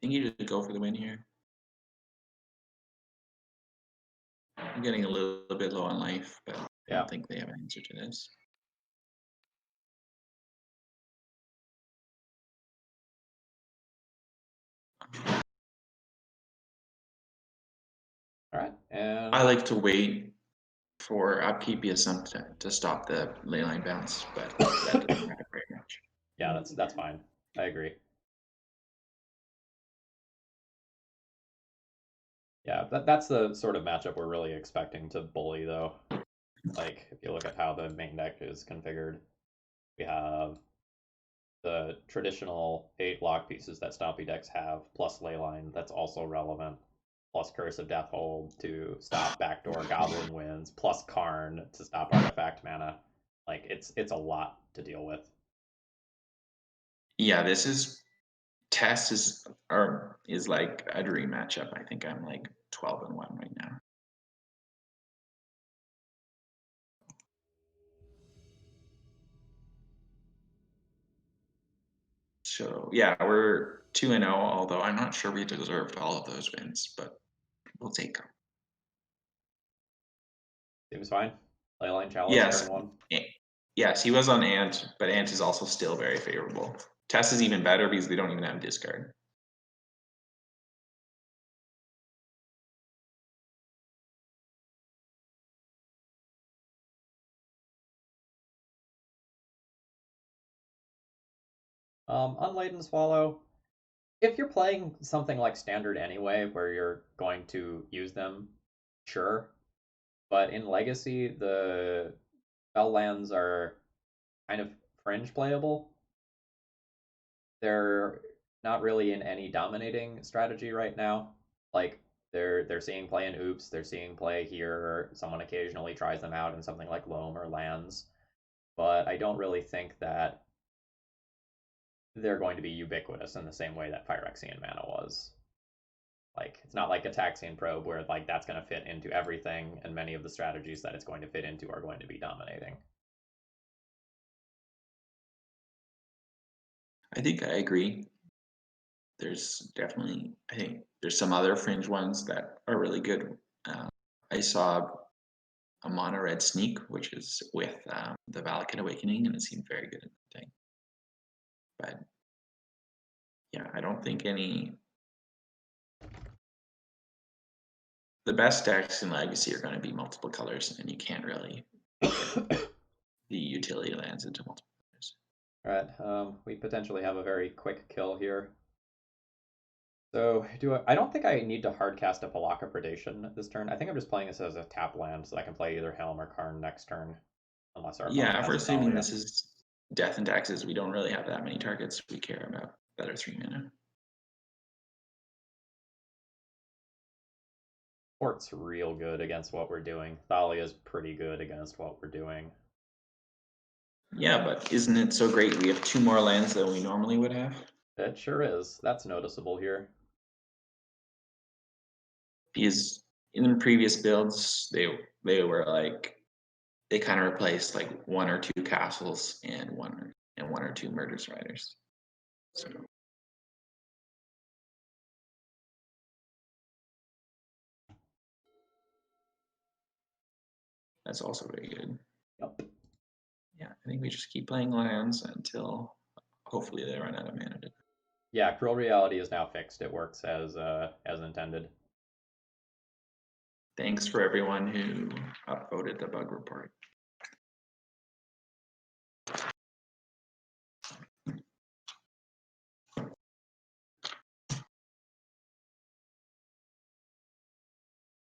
I think you just go for the win here. I'm getting a little bit low on life, but I Yeah. don't think they have an answer to this. All right. And I like to wait for upkeep Assumpta to stop the leyline bounce, but that doesn't matter very much. yeah, that's fine. I agree. Yeah, that's the sort of matchup we're really expecting to bully, though. Like, if you look at how the main deck is configured, we have the traditional 8 block pieces that Stompy decks have, plus Leyline that's also relevant, plus Curse of Deathhold to stop backdoor Goblin wins, plus Karn to stop artifact mana. Like, it's a lot to deal with. Yeah, this is Test is like a dream matchup. I think I'm like 12-1 right now. So yeah, we're 2-0, although I'm not sure we deserved all of those wins, but we'll take them. Seems fine. Leyline chalice Yes, turn 1. yes, he was on Ant, but Ant is also still very favorable. Test is even better because they don't even have discard. Unladen Swallow. If you're playing something like Standard anyway, where you're going to use them, sure. But in Legacy, the spell lands are kind of fringe playable. They're not really in any dominating strategy right now. Like, They're seeing play in Oops, they're seeing play here. Someone occasionally tries them out in something like Loam or Lands, but I don't really think that they're going to be ubiquitous in the same way that Phyrexian mana was. Like, it's not like a Taxian Probe where like that's going to fit into everything, and many of the strategies that it's going to fit into are going to be dominating. I think I agree. There's definitely, I think there's some other fringe ones that are really good. I saw a mono red sneak, which is with the Valakut Awakening, and it seemed very good in the thing. But yeah, I don't think any. The best decks in Legacy are going to be multiple colors, and you can't really get the utility lands into multiple colors. All right, we potentially have a very quick kill here. So I don't think I need to hardcast a Palaka Predation this turn. I think I'm just playing this as a tap land so I can play either Helm or Karn next turn, unless our opponent Yeah, if has we're a assuming Thalia. this is Death and Taxes, we don't really have that many targets we care about that are 3 mana. Port's real good against what we're doing. Thalia's pretty good against what we're doing. Yeah, but isn't it so great we have 2 more lands than we normally would have? It sure is. That's noticeable here. Because in previous builds, they were like they kind of replaced like 1 or 2 castles and one or 2 Murderous Riders. So that's also very good. Yep. Yeah, I think we just keep playing lands until hopefully they run out of mana. Yeah, Cruel Reality is now fixed. It works as intended. Thanks for everyone who upvoted the bug report.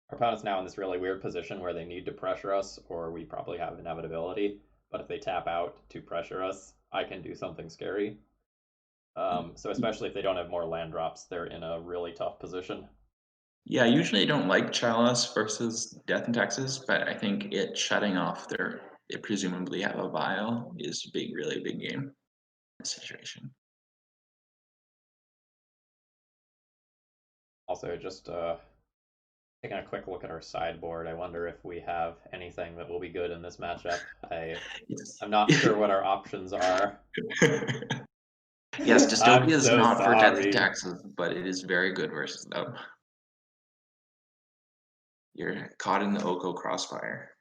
Our opponent's now in this really weird position where they need to pressure us, or we probably have inevitability. But if they tap out to pressure us, I can do something scary. So especially if they don't have more land drops, they're in a really tough position. Yeah, usually I don't like Chalice versus Death and Taxes, but I think it shutting off they presumably have a vial is a big, really big game in this situation. Also, just taking a quick look at our sideboard, I wonder if we have anything that will be good in this matchup. Yes. I'm not sure what our options are. Yes, I'm Dystopia is so not for Death and sorry. Taxes, but it is very good versus them. You're caught in the Oko crossfire.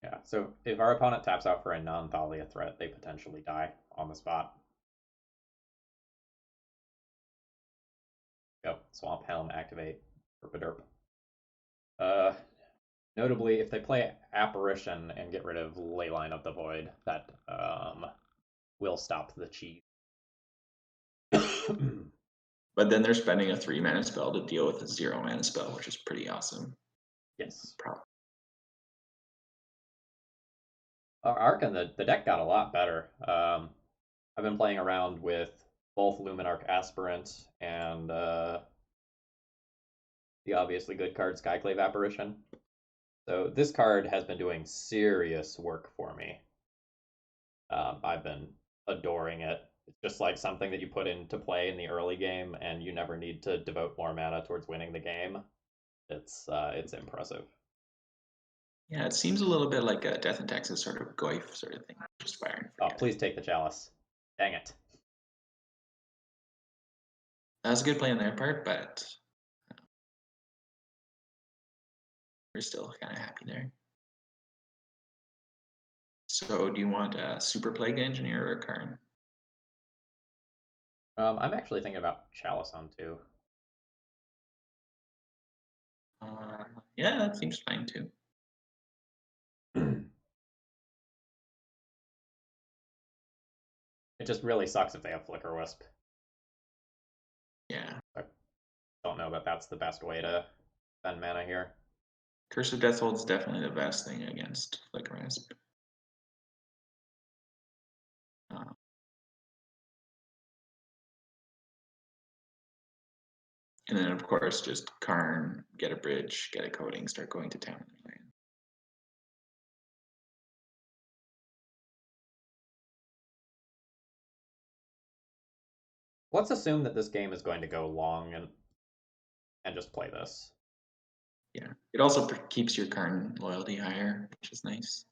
Yeah, so if our opponent taps out for a non-Thalia threat, they potentially die on the spot. Go, Swamp Helm, activate, derp. Notably, if they play Apparition and get rid of Leyline of the Void, that will stop the cheat. But then they're spending a 3 mana spell to deal with a 0 mana spell, which is pretty awesome. Yes. Pro- Our Arc and the deck got a lot better. I've been playing around with both Luminarch Aspirant and the obviously good card Skyclave Apparition. So this card has been doing serious work for me. I've been adoring it. It's just like something that you put into play in the early game, and you never need to devote more mana towards winning the game. It's impressive. Yeah, it seems a little bit like a Death and Taxes sort of Goif sort of thing. Just fire and Oh, forget. please take the chalice. Dang it. That was a good play on their part, but we're still kind of happy there. So, do you want a Super Plague Engineer or a Karn? I'm actually thinking about chalice on too. Yeah, that seems fine too. It just really sucks if they have Flicker Wisp. Yeah. I don't know that that's the best way to spend mana here. Curse of Deathhold is definitely the best thing against Flicker Wisp. And then, of course, just Karn, get a bridge, get a coding, start going to town. Let's assume that this game is going to go long and just play this. Yeah. It also keeps your Karn loyalty higher, which is nice.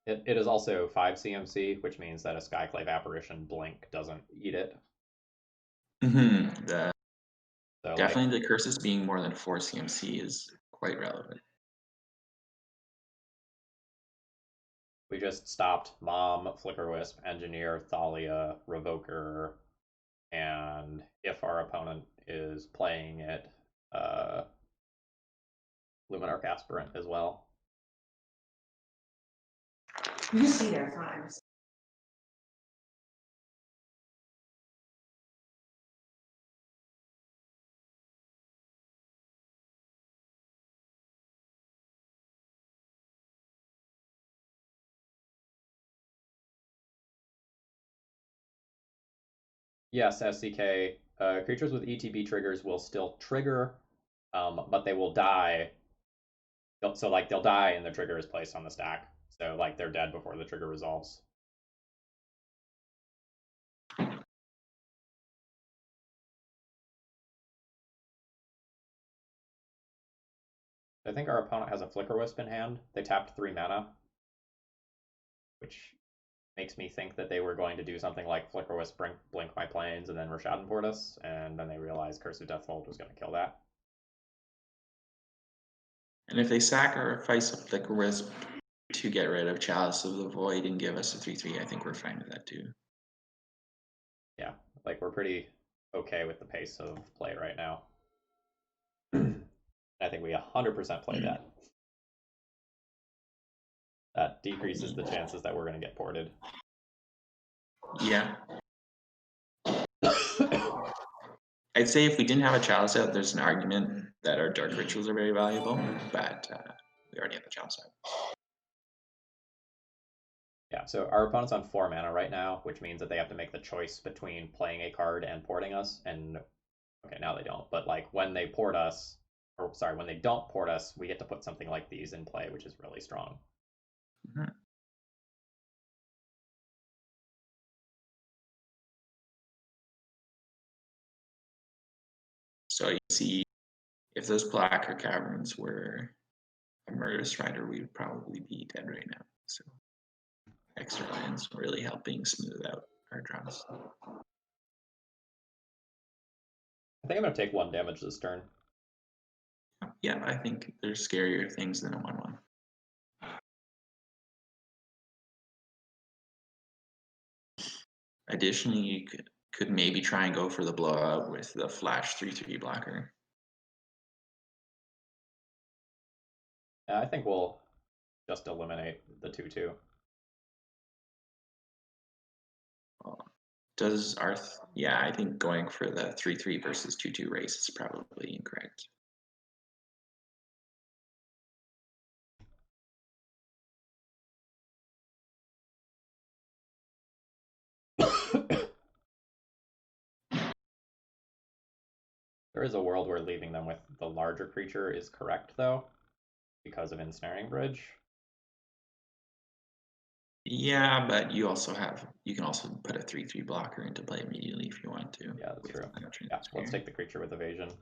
It is also 5 CMC, which means that a Skyclave Apparition blink doesn't eat it. The So like definitely the curses being more than 4 CMC is quite relevant. we just stopped Mom, Flicker Wisp, Engineer, Thalia, Revoker, and if our opponent is playing it, uh, Luminarch Aspirant as well. You can see their times. Yes, SCK. Creatures with ETB triggers will still trigger, but they will die. So like they'll die and the trigger is placed on the stack. So like they're dead before the trigger resolves. I think our opponent has a Flicker Wisp in hand. They tapped 3 mana, which makes me think that they were going to do something like Flicker Wisp, blink my planes, and then Rishadan us, and then they realized Curse of Deathhold was going to kill that. And if they sacrifice a Flicker Wisp to get rid of Chalice of the Void and give us a 3/3, I think we're fine with that too. Yeah, like we're pretty okay with the pace of play right now. I think we 100% play that. That decreases the chances that we're going to get ported. Yeah. I'd say if we didn't have a Chalice out, there's an argument that our Dark Rituals are very valuable, but we already have the Chalice out. Yeah, so our opponent's on 4 mana right now, which means that they have to make the choice between playing a card and porting us. And okay, now they don't. But like when they port us, or sorry, when they don't port us, we get to put something like these in play, which is really strong. Mm-hmm. So you see, if those Placer Caverns were a Murderous Rider, we would probably be dead right now. So extra lands really helping smooth out our draws. I think I'm going to take 1 damage this turn. Yeah, I think there's scarier things than a 1/1. Additionally, you could maybe try and go for the blowout with the flash 3/3 blocker. I think we'll just eliminate the 2/2. Does our yeah, I think going for the 3/3 versus 2/2 race is probably incorrect. There is a world where leaving them with the larger creature is correct, though, because of Ensnaring Bridge. Yeah, but you can also put a 3/3 blocker into play immediately if you want to. Yeah, that's true. Yeah, let's take the creature with evasion.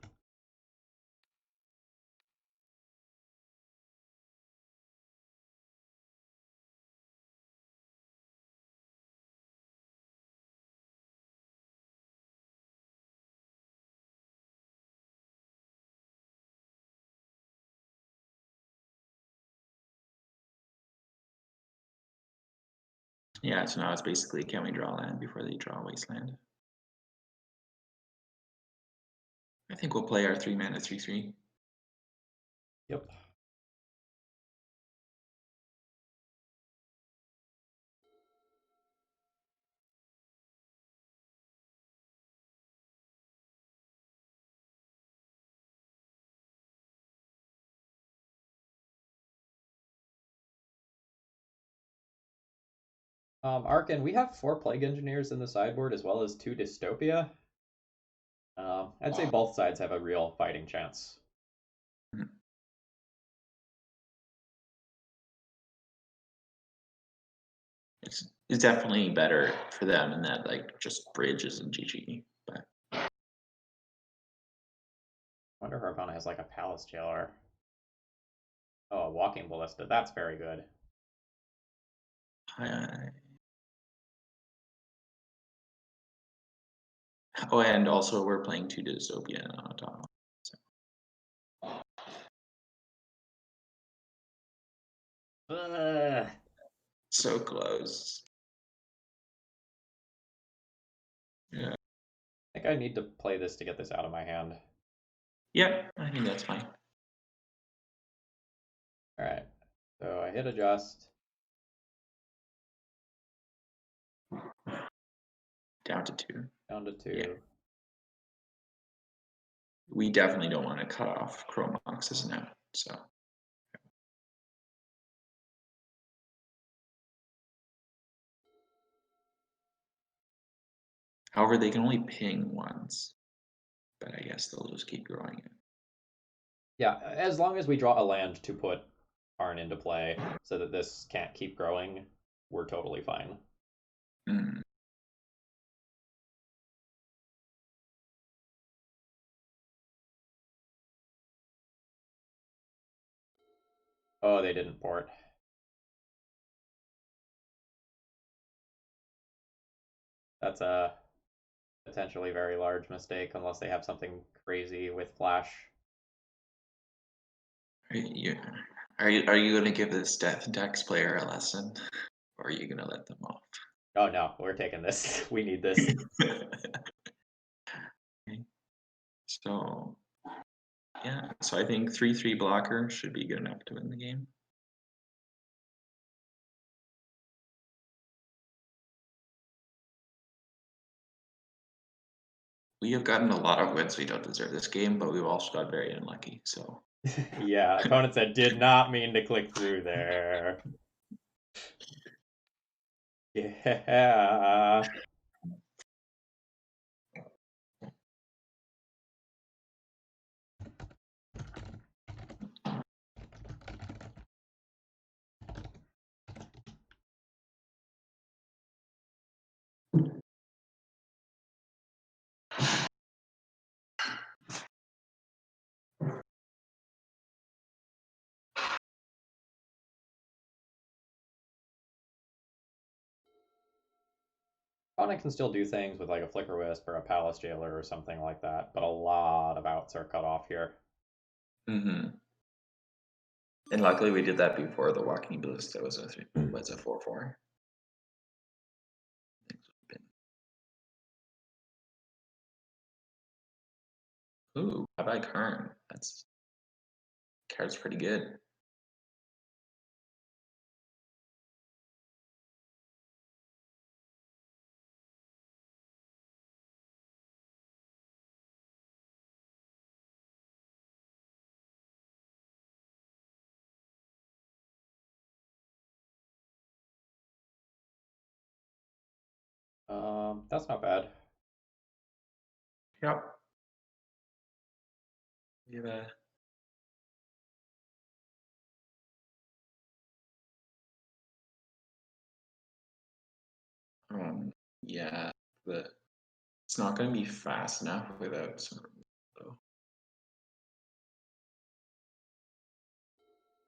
Yeah, so now it's basically can we draw land before they draw Wasteland? I think we'll play our 3 mana 3/3. Yep. Arkin, we have 4 Plague Engineers in the sideboard as well as 2 Dystopia. I'd say both sides have a real fighting chance. It's definitely better for them in that like just bridge isn't GG. But Wonder if our opponent has like a palace jailer. Oh, a walking ballista. That's very good. oh, and also we're playing 2 dystopia on top. Ugh. So close. Yeah. I think I need to play this to get this out of my hand. Yep, I think that's fine. All right. So I hit adjust. Down to 2. Down to 2. Yeah. We definitely don't want to cut off Chromox's now, so. However, they can only ping once, but I guess they'll just keep growing it. Yeah, as long as we draw a land to put Arn into play so that this can't keep growing, we're totally fine. Mm. Oh, they didn't port. That's a potentially very large mistake unless they have something crazy with flash. Are you going to give this Death Dex player a lesson, or are you going to let them off? Oh no, we're taking this. We need this. Okay. So yeah, so I think 3/3 blocker should be good enough to win the game. We have gotten a lot of wins we don't deserve this game, but we've also got very unlucky. So Yeah, opponent said did not mean to click through there. Yeah. Opponent can still do things with like a Flicker Wisp or a Palace Jailer or something like that, but a lot of outs are cut off here. and luckily we did that before the Walking Ballista was a 4/4. Ooh, how about Karn? That's card's pretty good. That's not bad. Yep. We have a yeah, but it's not going to be fast enough without some.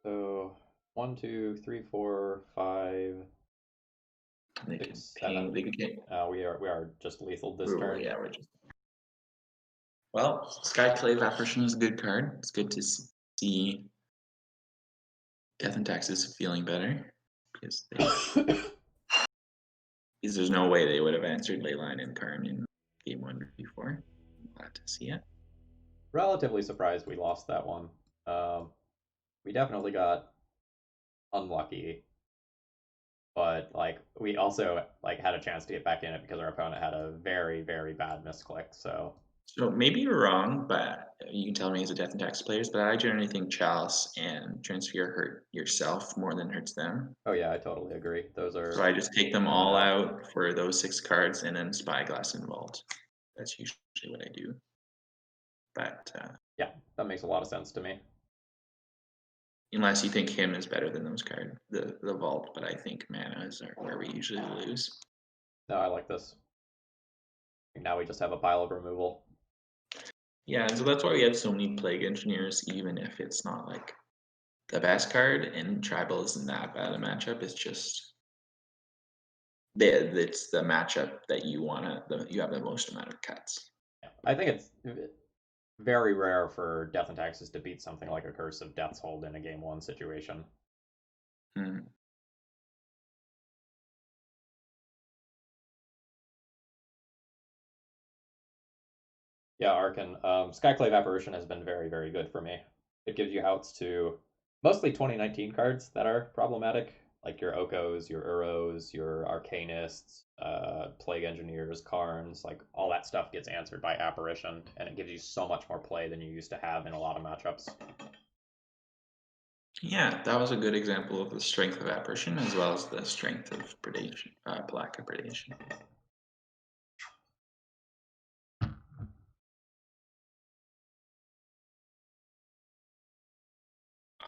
So 1, 2, 3, 4, 5, They 6, can 7. ping. They could get. We are just lethal this Ooh, turn. yeah, we're just. Well, Skyclave Apparition is a good card. It's good to see Death and Taxes feeling better because there's no way they would have answered Leyline and Karn in game 1 before. I'm glad to see it. Relatively surprised we lost that one. We definitely got unlucky, but like we also like had a chance to get back in it because our opponent had a very very bad misclick. So maybe you're wrong, but you can tell me as a Death and Tax players, but I generally think Chalice and Transfigure hurt yourself more than hurts them. oh yeah, I totally agree. Those are So I just take them all out for those 6 cards and then Spyglass and Vault. That's usually what I do. But Yeah, that makes a lot of sense to me. unless you think him is better than those cards, the vault, but I think manas are where we usually lose. No, I like this. Now we just have a pile of removal. Yeah, and so that's why we have so many plague engineers, even if it's not like the best card, and tribal isn't that bad a matchup. It's just it's the matchup that you you have the most amount of cuts. Yeah. I think it's very rare for Death and Taxes to beat something like a Curse of Death's Hold in a game 1 situation. Hmm. Yeah, Arcan. Skyclave Apparition has been very, very good for me. It gives you outs to mostly 2019 cards that are problematic, like your Okos, your Uros, your Arcanists, Plague Engineers, Karns, like all that stuff gets answered by Apparition, and it gives you so much more play than you used to have in a lot of matchups. Yeah, that was a good example of the strength of apparition as well as the strength of predation, black predation.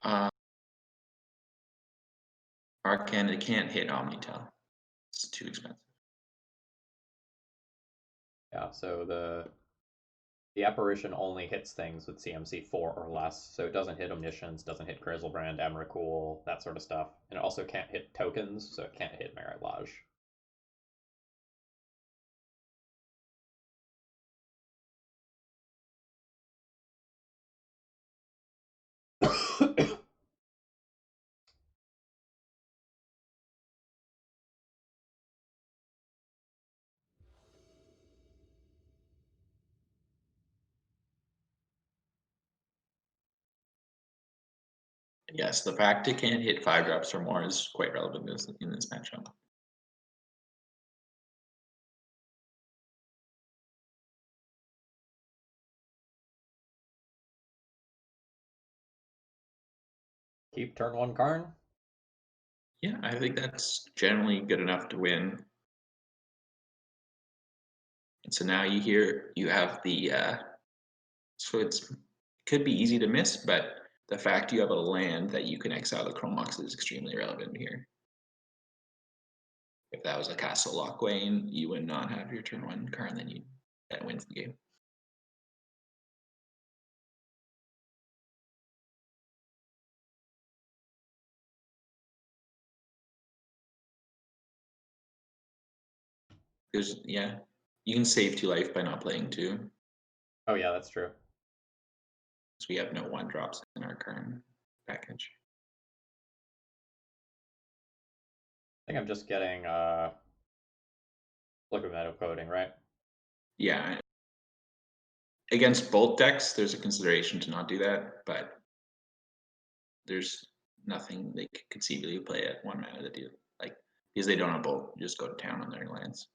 Uh, Arcan, it can't hit Omnitel. It's too expensive. Yeah, so the apparition only hits things with CMC 4 or less, so it doesn't hit Omniscience, doesn't hit Grizzlebrand, Emrakul, that sort of stuff. And it also can't hit tokens, so it can't hit Merit Lodge. Yes, the fact it can't hit 5 drops or more is quite relevant in this matchup. Keep turn 1 Karn. Yeah, I think that's generally good enough to win. And so now you have the so it's could be easy to miss, but the fact you have a land that you can exile the Chromox is extremely relevant here. If that was a Castle Lockwane, you would not have your turn 1 card, and then that wins the game. Because yeah, you can save 2 life by not playing 2. Oh yeah, that's true. So we have no 1-drops in our current package. I think I'm just getting liquid metal coating, right? Yeah. Against both decks, there's a consideration to not do that, but there's nothing they could conceivably play at 1 mana that do like because they don't have both, just go to town on their lands.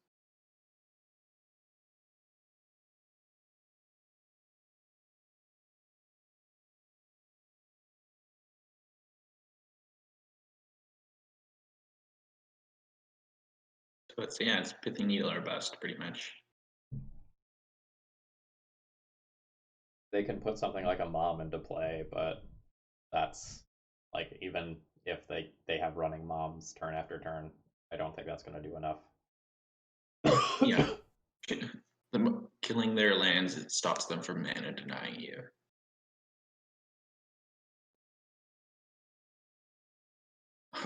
So it's Pithing Needle or bust pretty much. They can put something like a mom into play, but that's like even if they have running moms turn after turn, I don't think that's going to do enough. Yeah. Killing their lands, it stops them from mana denying you.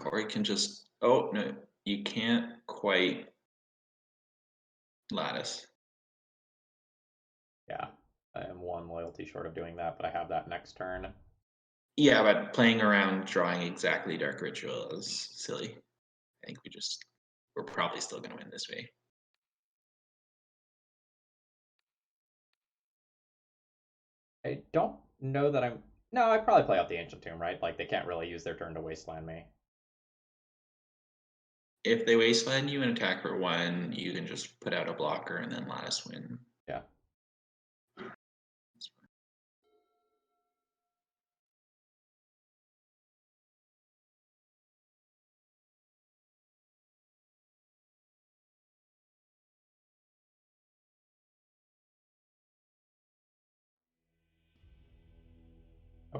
Or you can just, oh no, you can't quite lattice. Yeah, I am 1 loyalty short of doing that, but I have that next turn. Yeah, but playing around drawing exactly Dark Ritual is silly. I think we're probably still gonna win this way. I don't know that I'm. No, I'd probably play out the Ancient Tomb, right? Like they can't really use their turn to wasteland me. If they wasteland you and attack for 1, you can just put out a blocker and then lattice win. Yeah.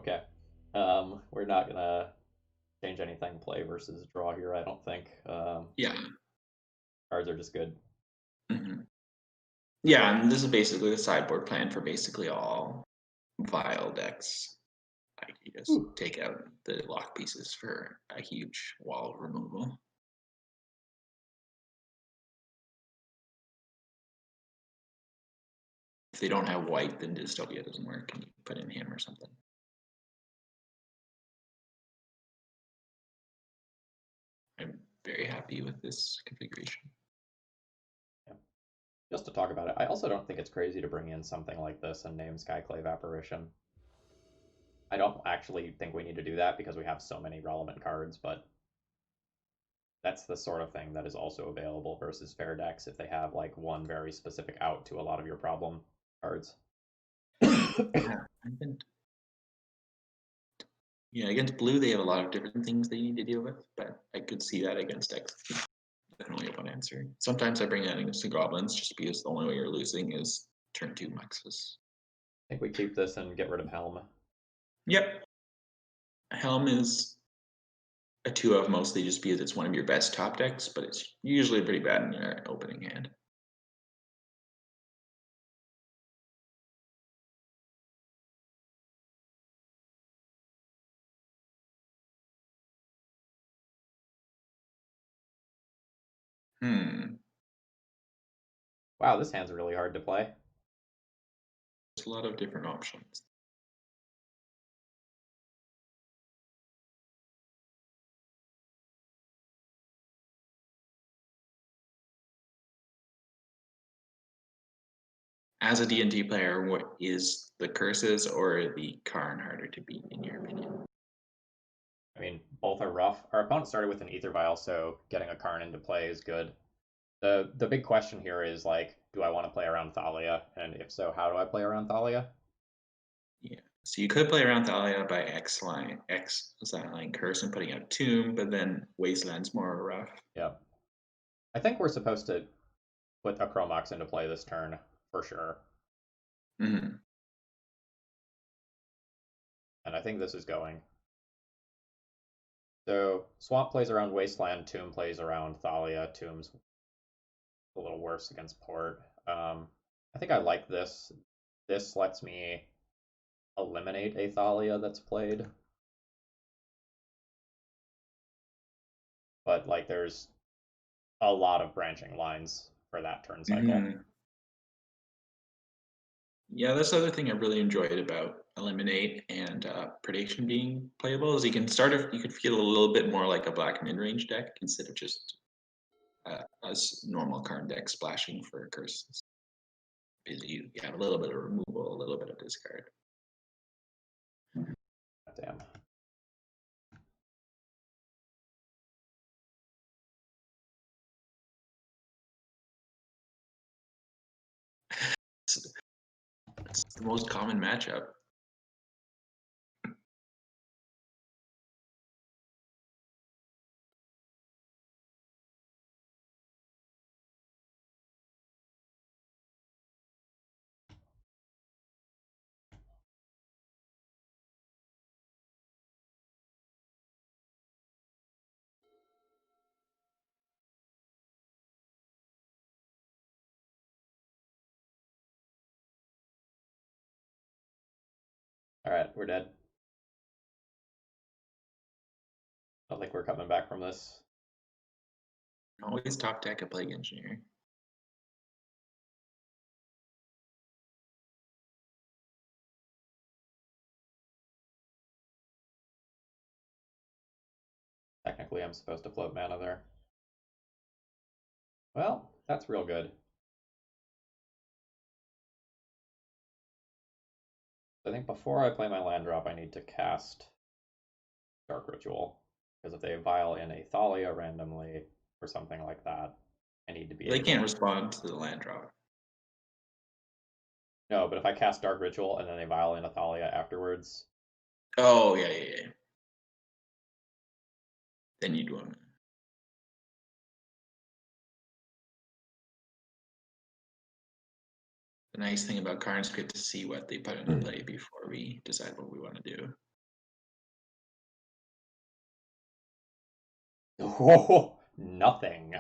Okay. We're not gonna change anything play versus draw here, I don't think. Yeah. Cards are just good. Mhm. Yeah, and this is basically the sideboard plan for basically all Vile decks. Like you just Whew. take out the lock pieces for a huge wall removal. If they don't have white, then Dystopia doesn't work, and you put in him or something. I'm very happy with this configuration. Yeah. Just to talk about it, I also don't think it's crazy to bring in something like this and name Skyclave Apparition. I don't actually think we need to do that because we have so many relevant cards, but that's the sort of thing that is also available versus fair decks if they have like one very specific out to a lot of your problem cards. Yeah, yeah, against blue, they have a lot of different things they need to deal with, but I could see that against X. Definitely a one answer. Sometimes I bring that against the goblins just because the only way you're losing is turn 2 Muxus. I think we keep this and get rid of Helm. Yep. Helm is a 2 of mostly just because it's one of your best top decks, but it's usually pretty bad in your opening hand. Wow, this hand's really hard to play. There's a lot of different options. As a D&D player, what is the curses or the Karn harder to beat in your opinion? I mean, both are rough. Our opponent started with an Ether Vial, so getting a Karn into play is good. The big question here is like, do I want to play around Thalia? And if so, how do I play around Thalia? Yeah. So you could play around Thalia by exiling Curse and putting out Tomb, but then Wasteland's more rough. Yeah. I think we're supposed to put a Chromox into play this turn, for sure. Mm-hmm. And I think this is going. So Swamp plays around Wasteland, Tomb plays around Thalia. Tomb's a little worse against Port. I think I like this. This lets me eliminate a Thalia that's played. But like there's a lot of branching lines for that turn cycle. Mm-hmm. Yeah, that's the other thing I really enjoyed about Eliminate and Predation being playable is you can you could feel a little bit more like a black mid-range deck instead of just a normal card deck splashing for curses. Because you have a little bit of removal, a little bit of discard. Damn. It's the most common matchup. All right, we're dead. I don't think we're coming back from this. Always top deck a Plague Engineer. Technically, I'm supposed to float mana there. Well, that's real good. I think before I play my land drop, I need to cast Dark Ritual. Because if they vial in a Thalia randomly or something like that, I need to be They able. can't respond to the land drop. No, but if I cast Dark Ritual and then they vial in a Thalia afterwards. Oh, yeah. Then you'd want to. The nice thing about cards is get to see what they put into play before we decide what we want to do. Oh, nothing.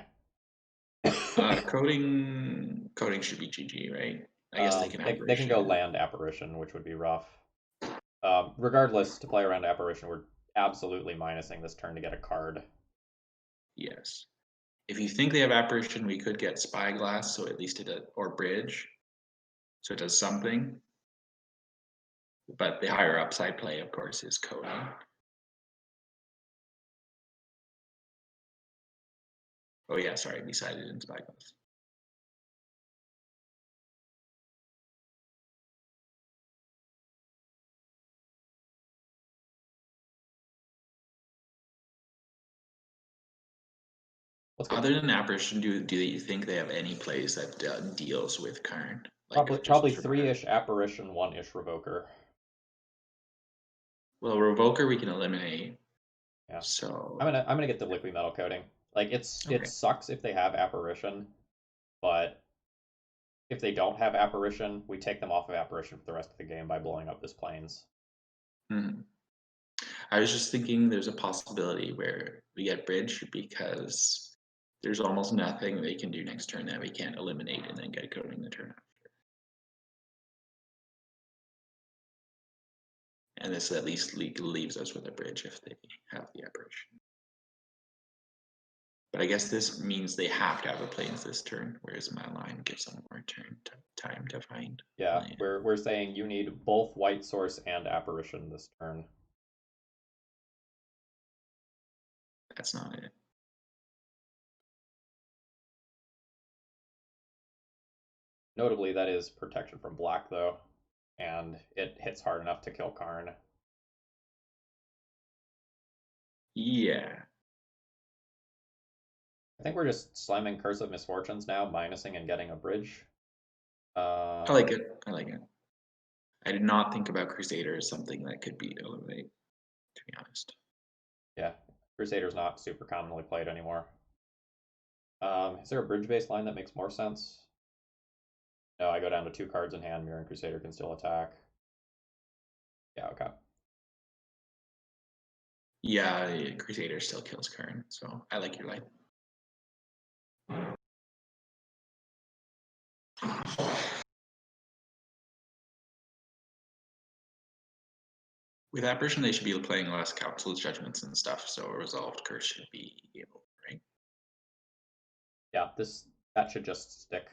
Coding should be GG, right? I guess they can They can go apparition. land apparition, which would be rough. Regardless, to play around apparition, we're absolutely minusing this turn to get a card. Yes. If you think they have apparition, we could get spyglass, so at least it does, or bridge, so it does something. But the higher upside play, of course, is coding. Oh yeah, sorry, we sided in spyglass. Other than apparition, do you think they have any plays that deals with Karn? Like just Probably three-ish apparition, one-ish revoker. Well, revoker we can eliminate. Yeah. So I'm gonna get the liquid metal coating. Like it sucks if they have apparition, but if they don't have apparition, we take them off of apparition for the rest of the game by blowing up this plains. I was just thinking there's a possibility where we get bridge because there's almost nothing they can do next turn that we can't eliminate and then get coding the turn after. And this at least leaves us with a bridge if they have the apparition. But I guess this means they have to have a plains this turn, whereas my line gives them more time to find. Yeah, we're saying you need both white source and apparition this turn. That's not it. Notably, that is protection from black, though, and it hits hard enough to kill Karn. Yeah. I think we're just slamming Curse of Misfortunes now, minusing and getting a bridge. I like it. I like it. I did not think about Crusader as something that could be eliminated, to be honest. Yeah, Crusader's not super commonly played anymore. Is there a bridge-based line that makes more sense? No, I go down to 2 cards in hand, Mirror and Crusader can still attack. Yeah, okay. Yeah, Crusader still kills Karn, so I like your line. With Apparition, they should be playing less Council's Judgments and stuff, so a resolved curse should be able, right? Yeah, that should just stick.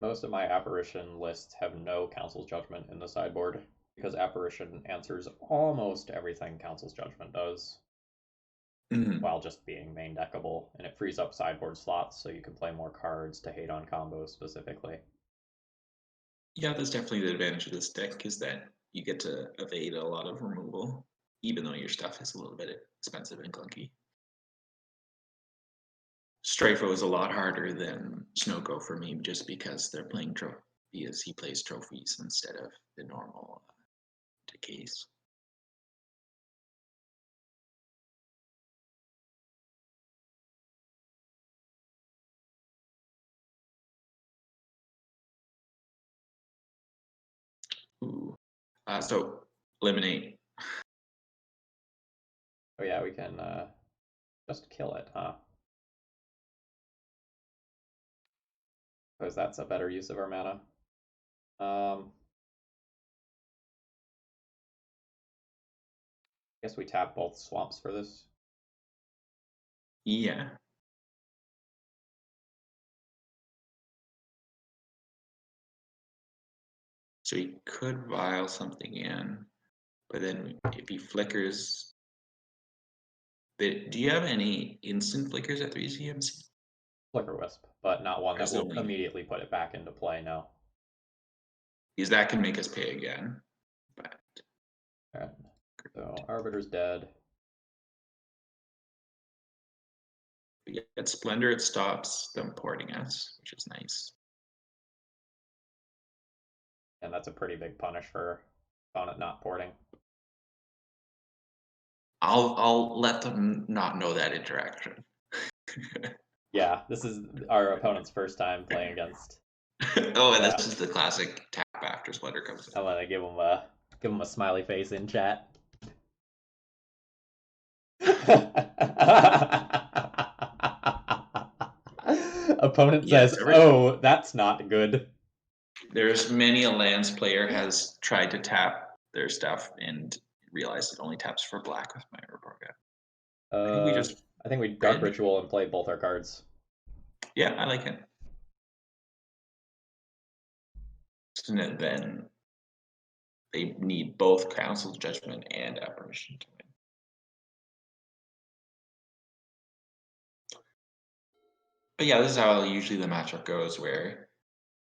Most of my apparition lists have no Council's Judgment in the sideboard, because apparition answers almost everything Council's Judgment does, while just being main deckable, and it frees up sideboard slots so you can play more cards to hate on combos specifically. Yeah, that's definitely the advantage of this deck, is that you get to evade a lot of removal, even though your stuff is a little bit expensive and clunky. Strifo is a lot harder than Snowgo for me, just because they're playing trophies. He plays trophies instead of the normal decays. Ooh. So eliminate. Oh yeah, we can just kill it, huh? Because that's a better use of our mana. Guess we tap both swamps for this. Yeah. So he could vial something in, but then if he flickers, do you have any instant flickers at 3 CMC? Flicker Wisp, but not one that will only immediately put it back into play, no. Because that can make us pay again. But Alright, so Arbiter's dead. at Splendor, it stops them porting us, which is nice. and that's a pretty big punish for opponent not porting. I'll let them not know that interaction. Yeah, this is our opponent's first time playing against. Oh, and Yeah. this is the classic tap after Splendor comes in. I'm gonna give him a smiley face in chat. Opponent Yes, says, "Oh, that's not good." there's many a lands player has tried to tap their stuff and realized it only taps for black with my Roborga. I think we Dark red. Ritual and play both our cards. Yeah, I like it. So then they need both Council's Judgment and Apparition to win. But yeah, this is how usually the matchup goes, where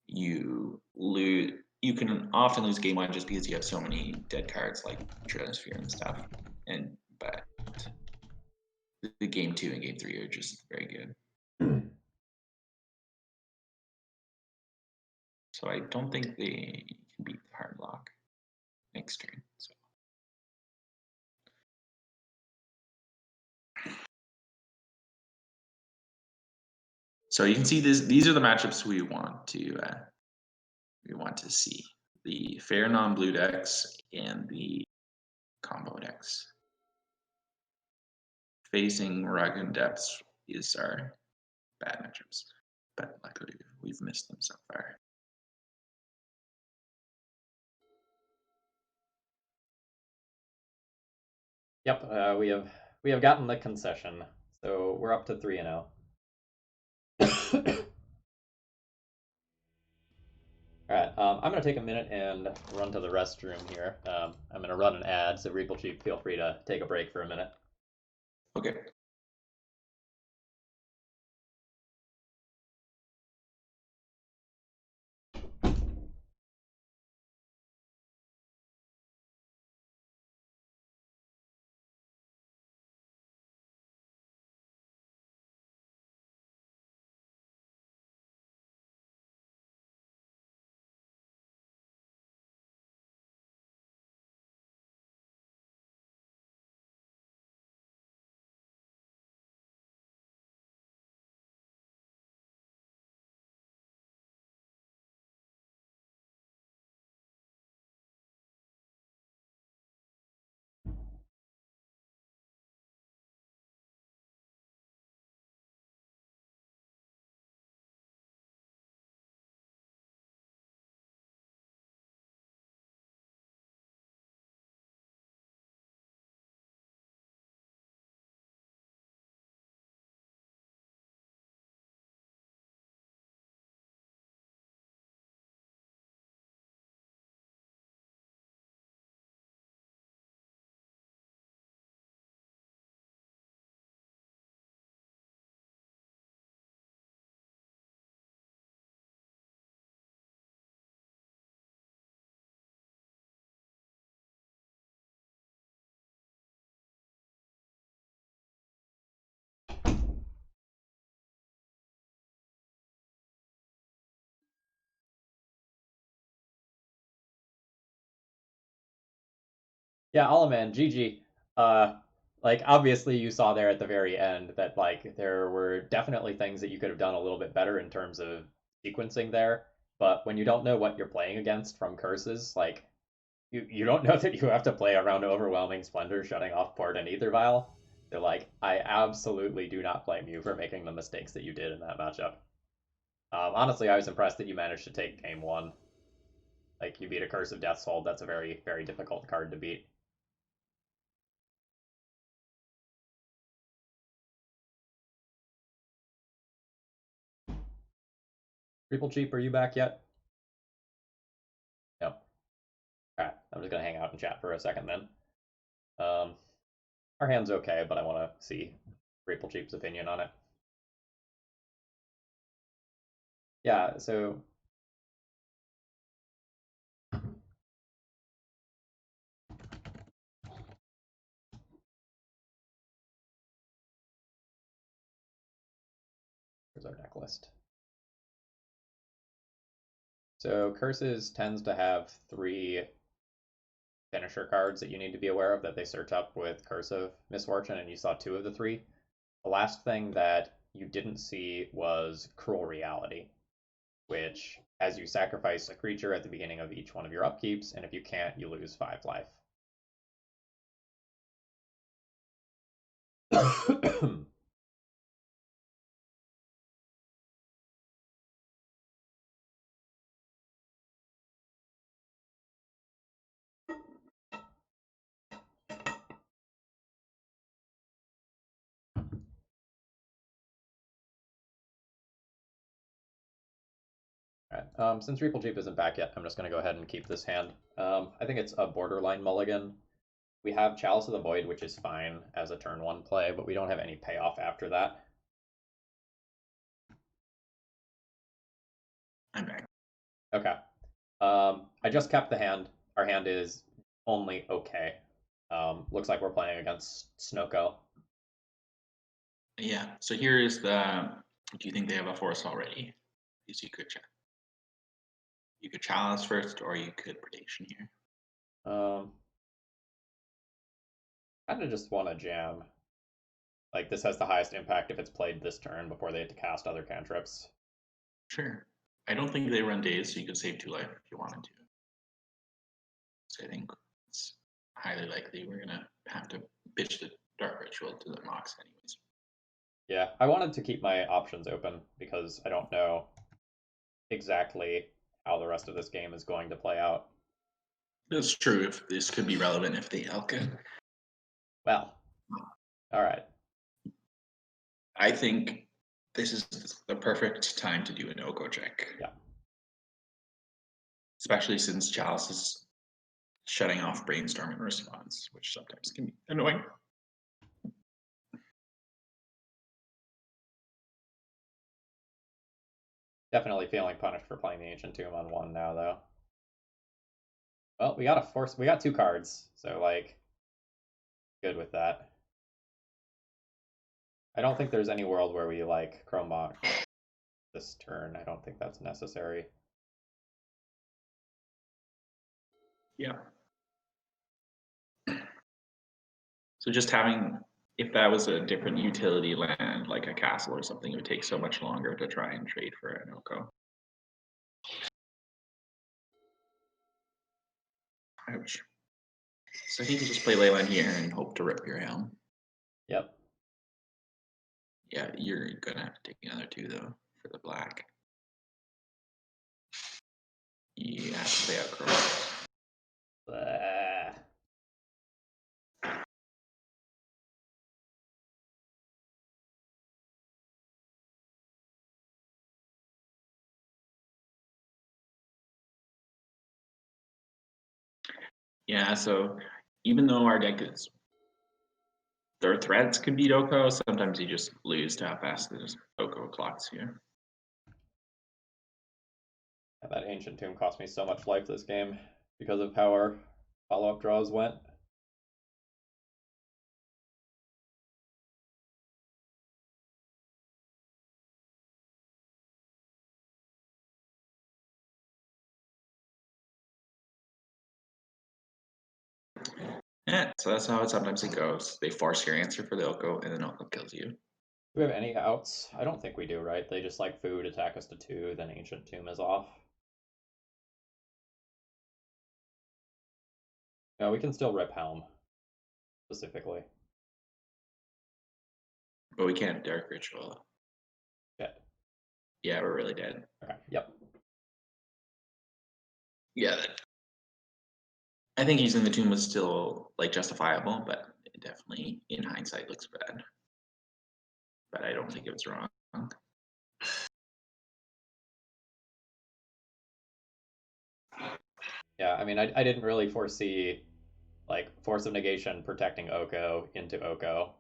you lose. You can often lose game one just because you have so many dead cards like Tronosphere and stuff. But the game two and game three are just very good. So I don't think they can beat the hard lock next turn. So you can see this. These are the matchups we want to see: the fair non-blue decks and the combo decks. Facing Ragun Depths is our bad matchups, but luckily we've missed them so far. Yep, we have gotten the concession, so we're up to 3-0. All right, I'm gonna take a minute and run to the restroom here. I'm gonna run an ad, so Reeplcheep, feel free to take a break for a minute. Okay. Yeah, Alaman, GG. Like obviously you saw there at the very end that like there were definitely things that you could have done a little bit better in terms of sequencing there. But when you don't know what you're playing against from curses, like you don't know that you have to play around Overwhelming Splendor, shutting off port and Ether Vial. So like I absolutely do not blame you for making the mistakes that you did in that matchup. Honestly, I was impressed that you managed to take game one. Like you beat a Curse of Death's Hold. That's a very, very difficult card to beat. Reeplcheep, are you back yet? No. Alright, I'm just gonna hang out and chat for a second then. Our hand's okay, but I want to see Reeplcheep's opinion on it. Yeah, so here's our deck list. So Curses tends to have 3 finisher cards that you need to be aware of that they search up with Curse of Misfortune, and you saw 2 of the 3. The last thing that you didn't see was Cruel Reality, which as you sacrifice a creature at the beginning of each one of your upkeeps, and if you can't, you lose 5 life. Alright, since Reeplcheep isn't back yet, I'm just going to go ahead and keep this hand. I think it's a borderline mulligan. We have Chalice of the Void, which is fine as a turn 1 play, but we don't have any payoff after that. I'm back. Okay. I just kept the hand. Our hand is only okay. Looks like we're playing against Snoko. Yeah. So here is the. Do you think they have a force already? Because you could check. You could chalice first, or you could predation here. Kind of just want to jam. Like, this has the highest impact if it's played this turn before they have to cast other cantrips. Sure. I don't think they run days, so you could save 2 life if you wanted to. So I think it's highly likely we're gonna have to bitch the Dark Ritual to the Mox anyways. Yeah, I wanted to keep my options open because I don't know exactly how the rest of this game is going to play out. That's true. If this could be relevant if they Elka. Well, all right. I think this is the perfect time to do an Oko check. Yeah. Especially since Chalice is shutting off brainstorming response, which sometimes can be annoying. Definitely feeling punished for playing the Ancient Tomb on 1 now, though. Well, we got a force. We got 2 cards, so like, good with that. I don't think there's any world where we like Chrome Mox this turn. I don't think that's necessary. Yeah. So just having, if that was a different utility land, like a castle or something, it would take so much longer to try and trade for an Oko. Ouch. So he can just play Leyline here and hope to rip your helm. Yep. Yeah, you're gonna have to take another 2 though for the black. You have to play out Crow. Blah. Yeah, so even though our deck is, their threats could beat Oko, sometimes you just lose to how fast this Oko clocks here. Yeah, that Ancient Tomb cost me so much life this game because of how our follow-up draws went. Yeah, so that's how sometimes it goes. They force your answer for the Oko, and then Oko kills you. Do we have any outs? I don't think we do, right? They just like food, attack us to 2, then Ancient Tomb is off. No, we can still rip Helm, specifically. But we can't Dark Ritual. Shit. Yeah, we're really dead. Okay, yep. Yeah, I think using the tomb was still like justifiable, but it definitely in hindsight looks bad. But I don't think it was wrong. Yeah, I mean, I didn't really foresee like Force of Negation protecting Oko into Oko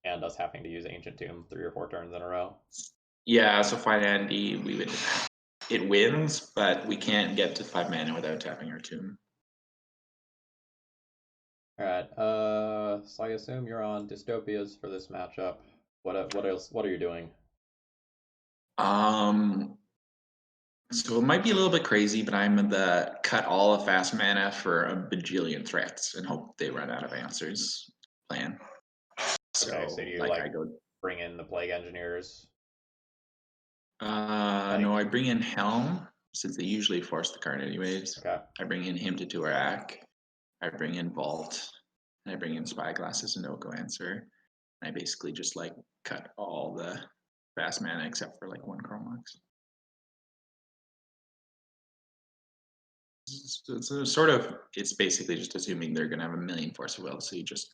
and us having to use Ancient Tomb 3 or 4 turns in a row. Yeah, so 5 Andy, we would, it wins, but we can't get to 5 mana without tapping our tomb. Alright, so I assume you're on Dystopias for this matchup. What else? What are you doing? So it might be a little bit crazy, but I'm the cut all the fast mana for a bajillion threats and hope they run out of answers plan. Okay, so So do you like like I go, bring in the plague engineers? no, I bring in Helm since they usually force the card anyways. Okay. I bring in him to Turak. I bring in Vault. And I bring in Spyglasses and Oko Answer. I basically just like cut all the fast mana except for like one Chromox. It's a sort of, it's basically just assuming they're going to have a million Force of Will, so you just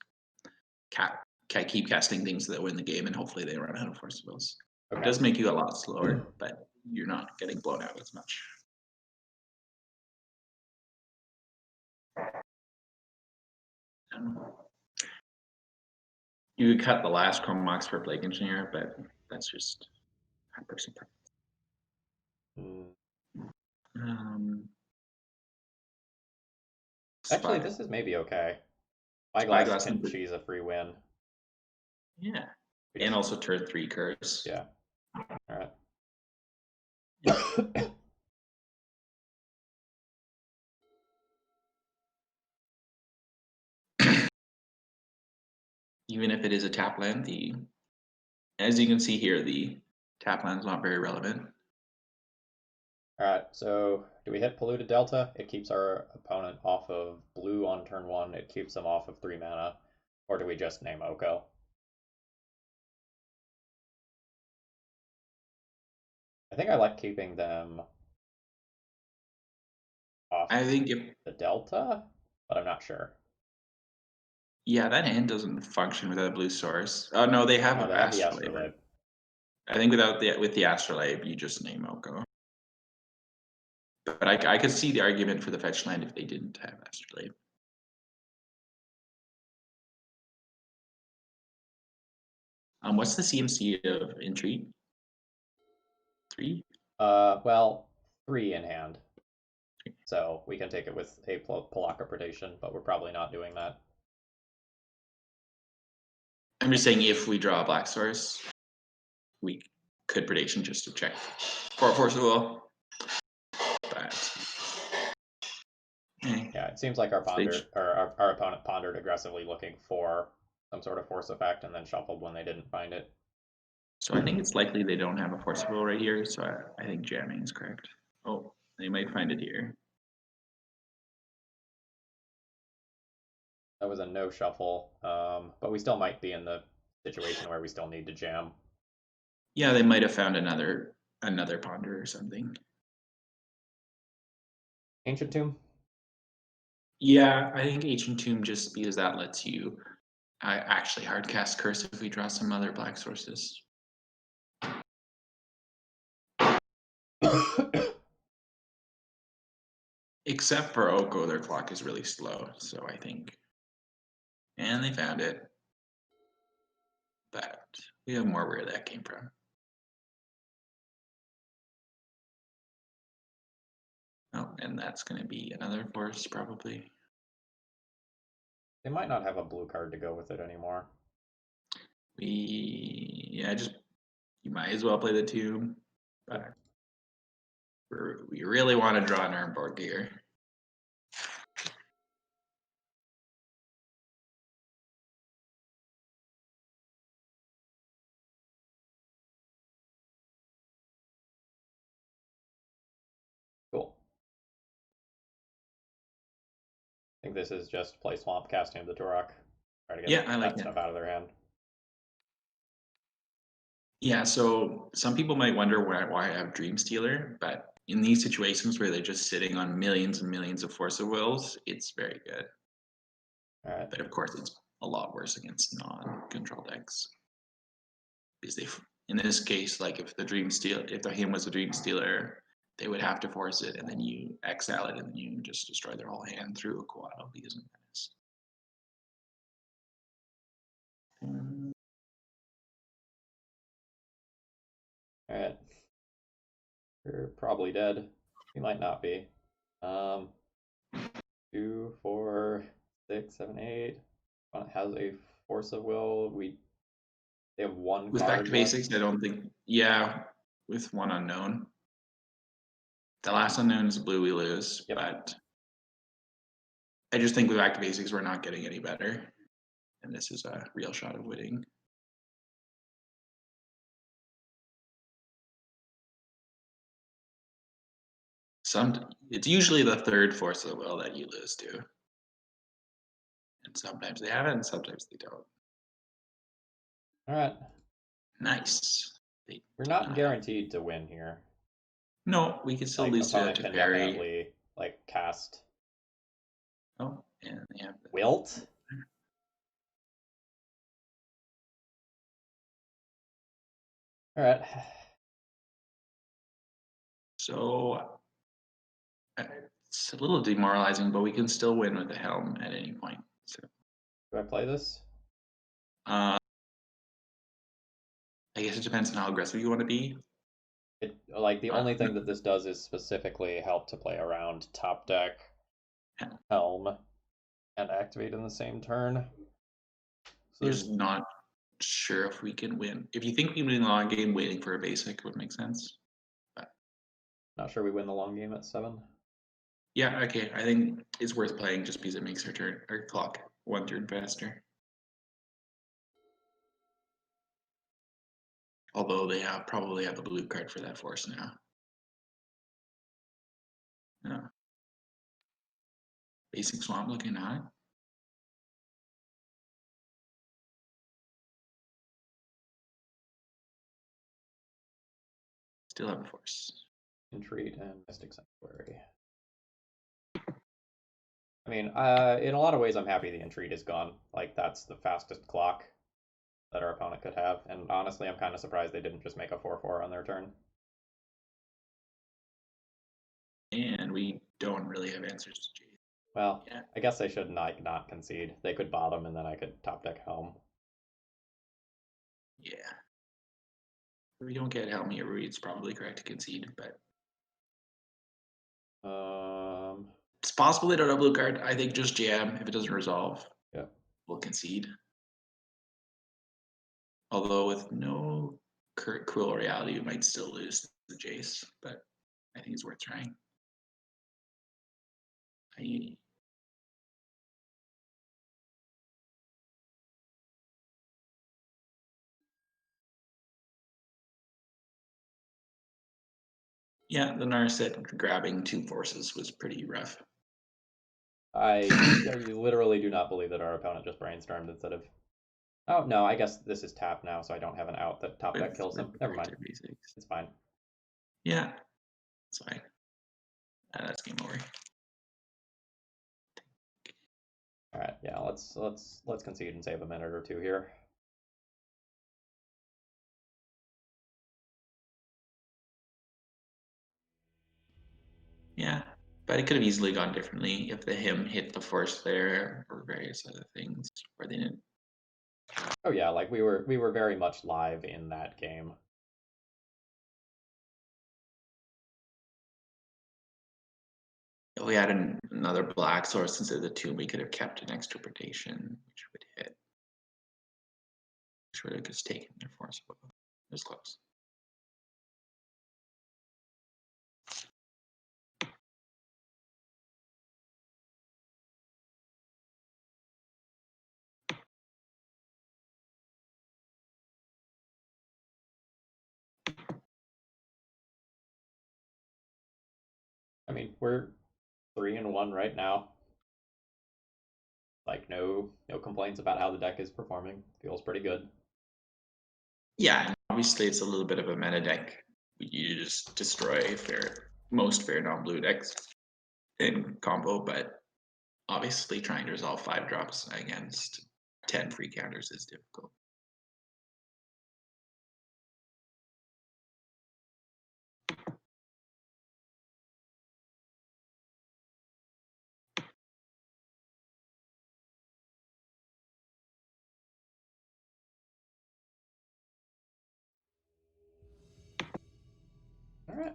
keep casting things that win the game, and hopefully they run out of Force of Wills. It Okay. does make you a lot slower, but you're not getting blown out as much. You could cut the last Chromox for Plague Engineer, but that's just my personal Mm. preference. Actually, this is maybe okay. Spyglass Spyglass can number, cheese a free win. yeah, We and just, also turn 3 curse. yeah. All right. Even if it is a tap land, as you can see here, the tap land is not very relevant. All right. So do we hit Polluted Delta? It keeps our opponent off of blue on turn 1. It keeps them off of 3 mana. Or do we just name Oko? I think I like keeping them off I think if the Delta, but I'm not sure. yeah, that hand doesn't function without a blue source. Oh no, they have No, an they have the astrolabe. Astrolabe. I think with the astrolabe, you just name Oko. But I could see the argument for the fetch land if they didn't have astrolabe. What's the CMC of Entreat? 3? Well, 3 in hand. So we can take it with a Palaka Predation, but we're probably not doing that. I'm just saying if we draw a black source, we could predation just to check for force of will. But Yeah, it seems like our stage. our opponent pondered aggressively looking for some sort of force effect and then shuffled when they didn't find it. So I think it's likely they don't have a force of will right here. So I think jamming is correct. Oh, they might find it here. That was a no shuffle, but we still might be in the situation where we still need to jam. Yeah, they might have found another ponder or something. Ancient Tomb? Yeah, I think Ancient Tomb just because that lets you actually hardcast Curse if we draw some other black sources. Except for Oko, their clock is really slow, so I think. And they found it. But we have more where that came from. Oh, and that's going to be another force, probably. They might not have a blue card to go with it anymore. Yeah, you might as well play the tomb. But we really want to draw Nuremberg here. Cool. I think this is just play Swamp, cast him to Turok. Try to get Yeah, I like that it. stuff out of their hand. Yeah, so some people might wonder why I have Dream Stealer, but in these situations where they're just sitting on millions and millions of Force of Wills, it's very good. All right. But of course, it's a lot worse against non-control decks. Because in this case, like if the him was a Dream Stealer, they would have to force it, and then you exile it, and then you just destroy their whole hand through a Koala because of menace. All right. You're probably dead. We might not be. 2, 4, 6, 7, 8. One has a force of will. They have one With Back card to left. Basics, I don't think. Yeah, with one unknown. The last unknown is blue, we lose, Yep. but I just think with back to basics, we're not getting any better. And this is a real shot of winning. It's usually the third force of the will that you lose to. And sometimes they have it, and sometimes they don't. All right. Nice. They We're did not have- guaranteed to win here. No, we can still Like, lose opponent to can Fairy. definitely like cast Oh, and they have Wilt. All right. So it's a little demoralizing, but we can still win with the helm at any point. So Do I play this? I guess it depends on how aggressive you want to be. It like the only thing that this does is specifically help to play around top deck, helm, and activate in the same turn. So Just not sure if we can win. If you think we can win the long game, waiting for a basic would make sense. not sure we win the long game at 7. Yeah, okay. I think it's worth playing just because it makes our clock 1 turn faster. Although they probably have the blue card for that force now. Yeah. Basic swamp looking hot. Still have a force. Entreat and Mystic Sanctuary. I mean, in a lot of ways, I'm happy the Entreat is gone. Like, that's the fastest clock that our opponent could have. And honestly, I'm kind of surprised they didn't just make a 4/4 on their turn. And we don't really have answers to Jade. Well, Yeah. I guess they should not concede. They could bottom, and then I could top deck helm. Yeah. If we don't get helm here, it's probably correct to concede, but it's possible they don't have blue card. I think just jam. If it doesn't resolve, yeah, we'll concede. Although with no cruel reality, we might still lose the Jace, but I think it's worth trying. Yeah, the Narset grabbing 2 forces was pretty rough. I literally do not believe that our opponent just brainstormed instead of. Oh no, I guess this is tap now, so I don't have an out that top deck kills him. Never mind. It's fine. Yeah, it's fine. That's game over. All right, yeah, let's concede and save a minute or two here. Yeah, but it could have easily gone differently if the him hit the force there or various other things, or they didn't. Oh yeah, like we were very much live in that game. If we had another black source instead of the 2, we could have kept an extirpation, which would hit. Which would have just taken their force. It was close. I mean, we're 3-1 right now. Like no complaints about how the deck is performing. Feels pretty good. Yeah, and obviously it's a little bit of a meta deck. You just destroy most fair non-blue decks in combo, but obviously trying to resolve 5 drops against 10 free counters is difficult. All right.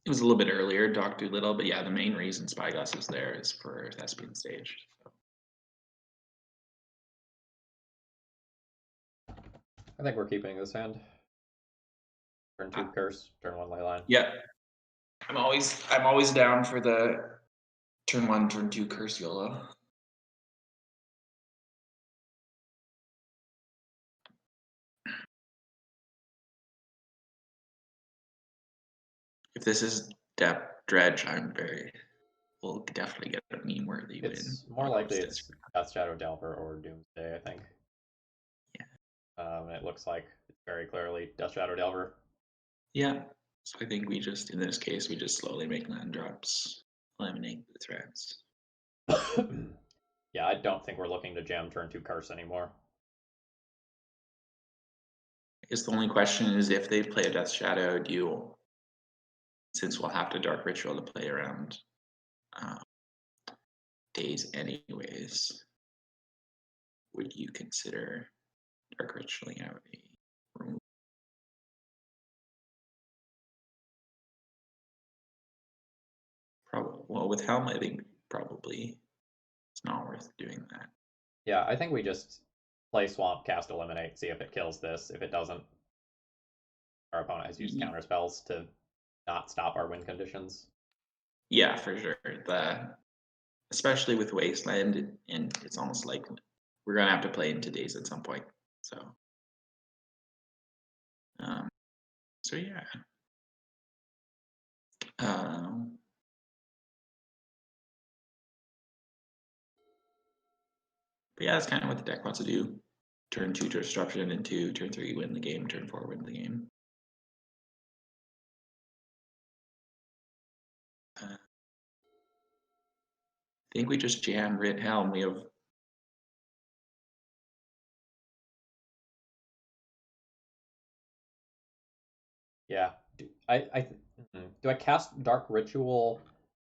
It was a little bit earlier, Doc Doolittle, but yeah, the main reason Spyglass is there is for Thespian Stage. So. I think we're keeping this hand. Turn 2 curse, turn 1 leyline. Yeah. I'm always down for the turn 1, turn 2 curse YOLO. If this is dredge, we'll definitely get a meme worthy win. It's more likely it's Death Shadow Delver or Doomsday, I think. Yeah. And it looks like it's very clearly Death Shadow Delver. Yeah. So I think we just, in this case, we just slowly make land drops, eliminate the threats. Yeah, I don't think we're looking to jam turn 2 curse anymore. I guess the only question is if they play a Death Shadow duel, since we'll have to Dark Ritual to play around days anyways, would you consider Dark Ritualing out a remove? Probably. Well, with Helm, I think probably it's not worth doing that. Yeah, I think we just play Swamp, cast Eliminate, see if it kills this. If it doesn't, our opponent has used counter spells to not stop our win conditions. Yeah, for sure. Especially with Wasteland, and it's almost like we're gonna have to play into days at some point. So, so yeah. But yeah, that's kind of what the deck wants to do. Turn 2 disruption into turn 3 win the game, turn 4 win the game. I think we just jam Rit Helm. We have Yeah. Do I cast Dark Ritual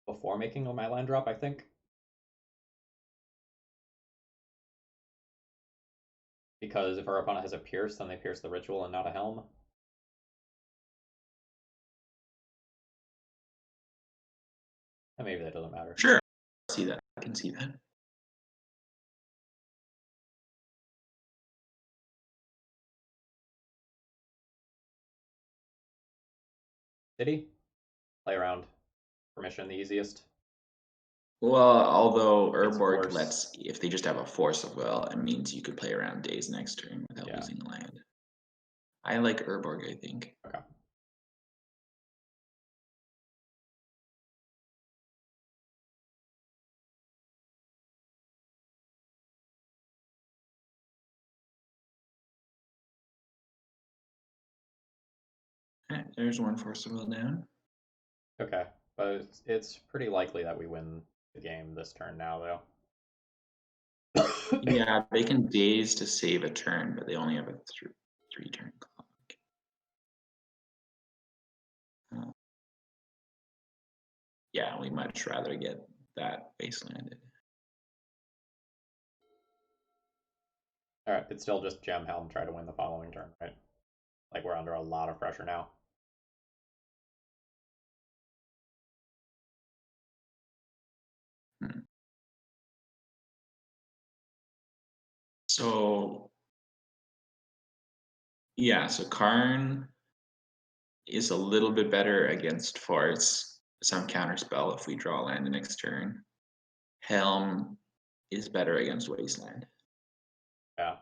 before making my land drop, I think? Because if our opponent has a Pierce, then they pierce the Ritual and not a Helm. And maybe that doesn't matter. sure. See that. I can see that. City? Play around. Permission the easiest. Well, although It's Urborg force. lets, if they just have a force of will, it means you could play around days next turn without Yeah. losing land. I like Urborg, I think. Okay. There's one force of will down. Okay. But it's pretty likely that we win the game this turn now, though. Yeah, they can daze to save a turn, but they only have a three turn clock. Yeah, we much rather get that baselanded. Alright, it's still just jam Helm, try to win the following turn, right? Like, we're under a lot of pressure now. So, yeah, so Karn is a little bit better against force, some counterspell if we draw land the next turn. Helm is better against Wasteland. Yeah,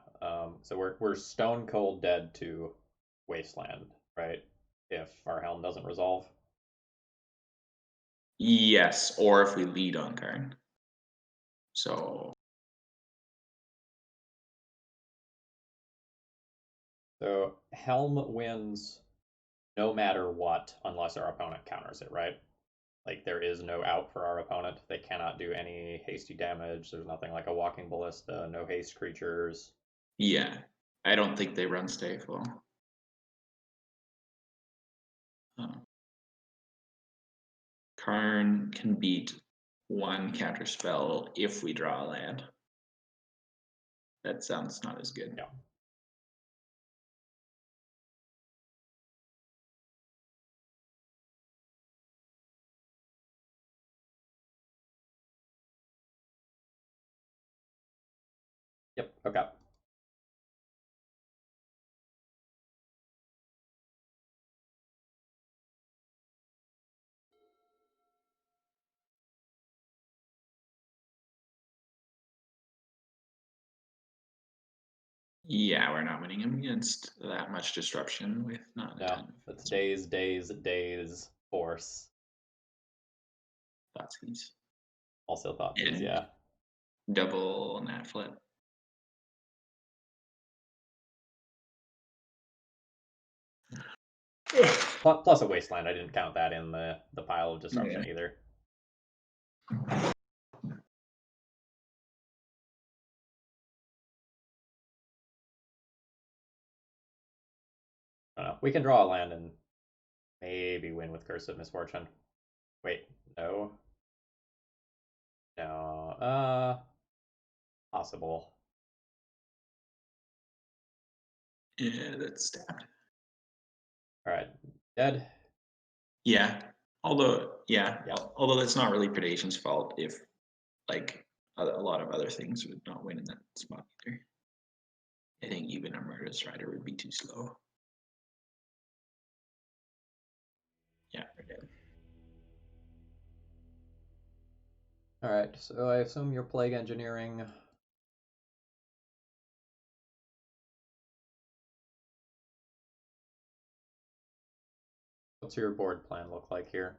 so we're stone cold dead to Wasteland, right? If our Helm doesn't resolve. Yes, or if we lead on Karn. So Helm wins no matter what, unless our opponent counters it, right? Like, there is no out for our opponent. They cannot do any hasty damage. There's nothing like a walking ballista, no haste creatures. yeah, I don't think they run Stayful. Karn can beat one counterspell if we draw a land. That sounds not as good. Yeah. Yep, okay. Yeah, we're not winning against that much disruption with not a No, ton it's of days force. Thoughtseize. Also thought these, And yeah. double nat flip. Plus a wasteland. I didn't count that in the pile of disruption either. I don't know. We can draw a land and maybe win with Curse of Misfortune. Wait, no. No. Possible. Yeah, that's stabbed. Alright. Dead. Yeah. Although, yeah. Yeah. Although that's not really Predation's fault if, like, a lot of other things would not win in that spot either. I think even a Murderous Rider would be too slow. Yeah, we're dead. Alright, so I assume you're Plague Engineering. What's your board plan look like here?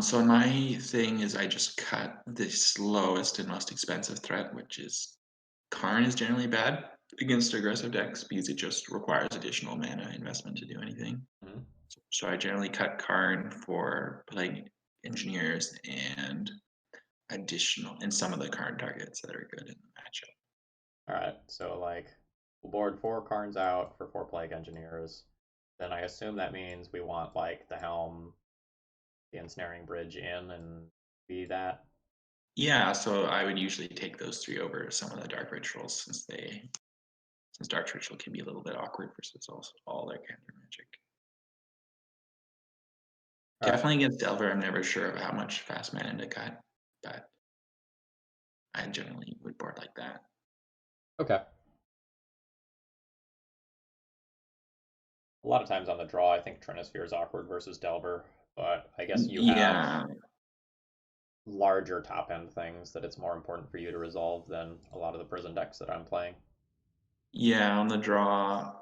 So my thing is I just cut the slowest and most expensive threat, which is Karn is generally bad against aggressive decks because it just requires additional mana investment to do anything. Mhm. So I generally cut Karn for playing engineers and additional and some of the Karn targets that are good in the matchup. Alright, so like we'll board 4 Karns out for 4 Plague Engineers. Then I assume that means we want like the Helm, the Ensnaring Bridge in and be that. Yeah, so I would usually take those 3 over some of the Dark Rituals since Dark Ritual can be a little bit awkward versus also all their counter magic. All right. Definitely against Delver, I'm never sure of how much fast mana to cut, but I generally would board like that. Okay. A lot of times on the draw, I think Trinisphere is awkward versus Delver, but I guess you Yeah, have larger top end things that it's more important for you to resolve than a lot of the prison decks that I'm playing. yeah, on the draw,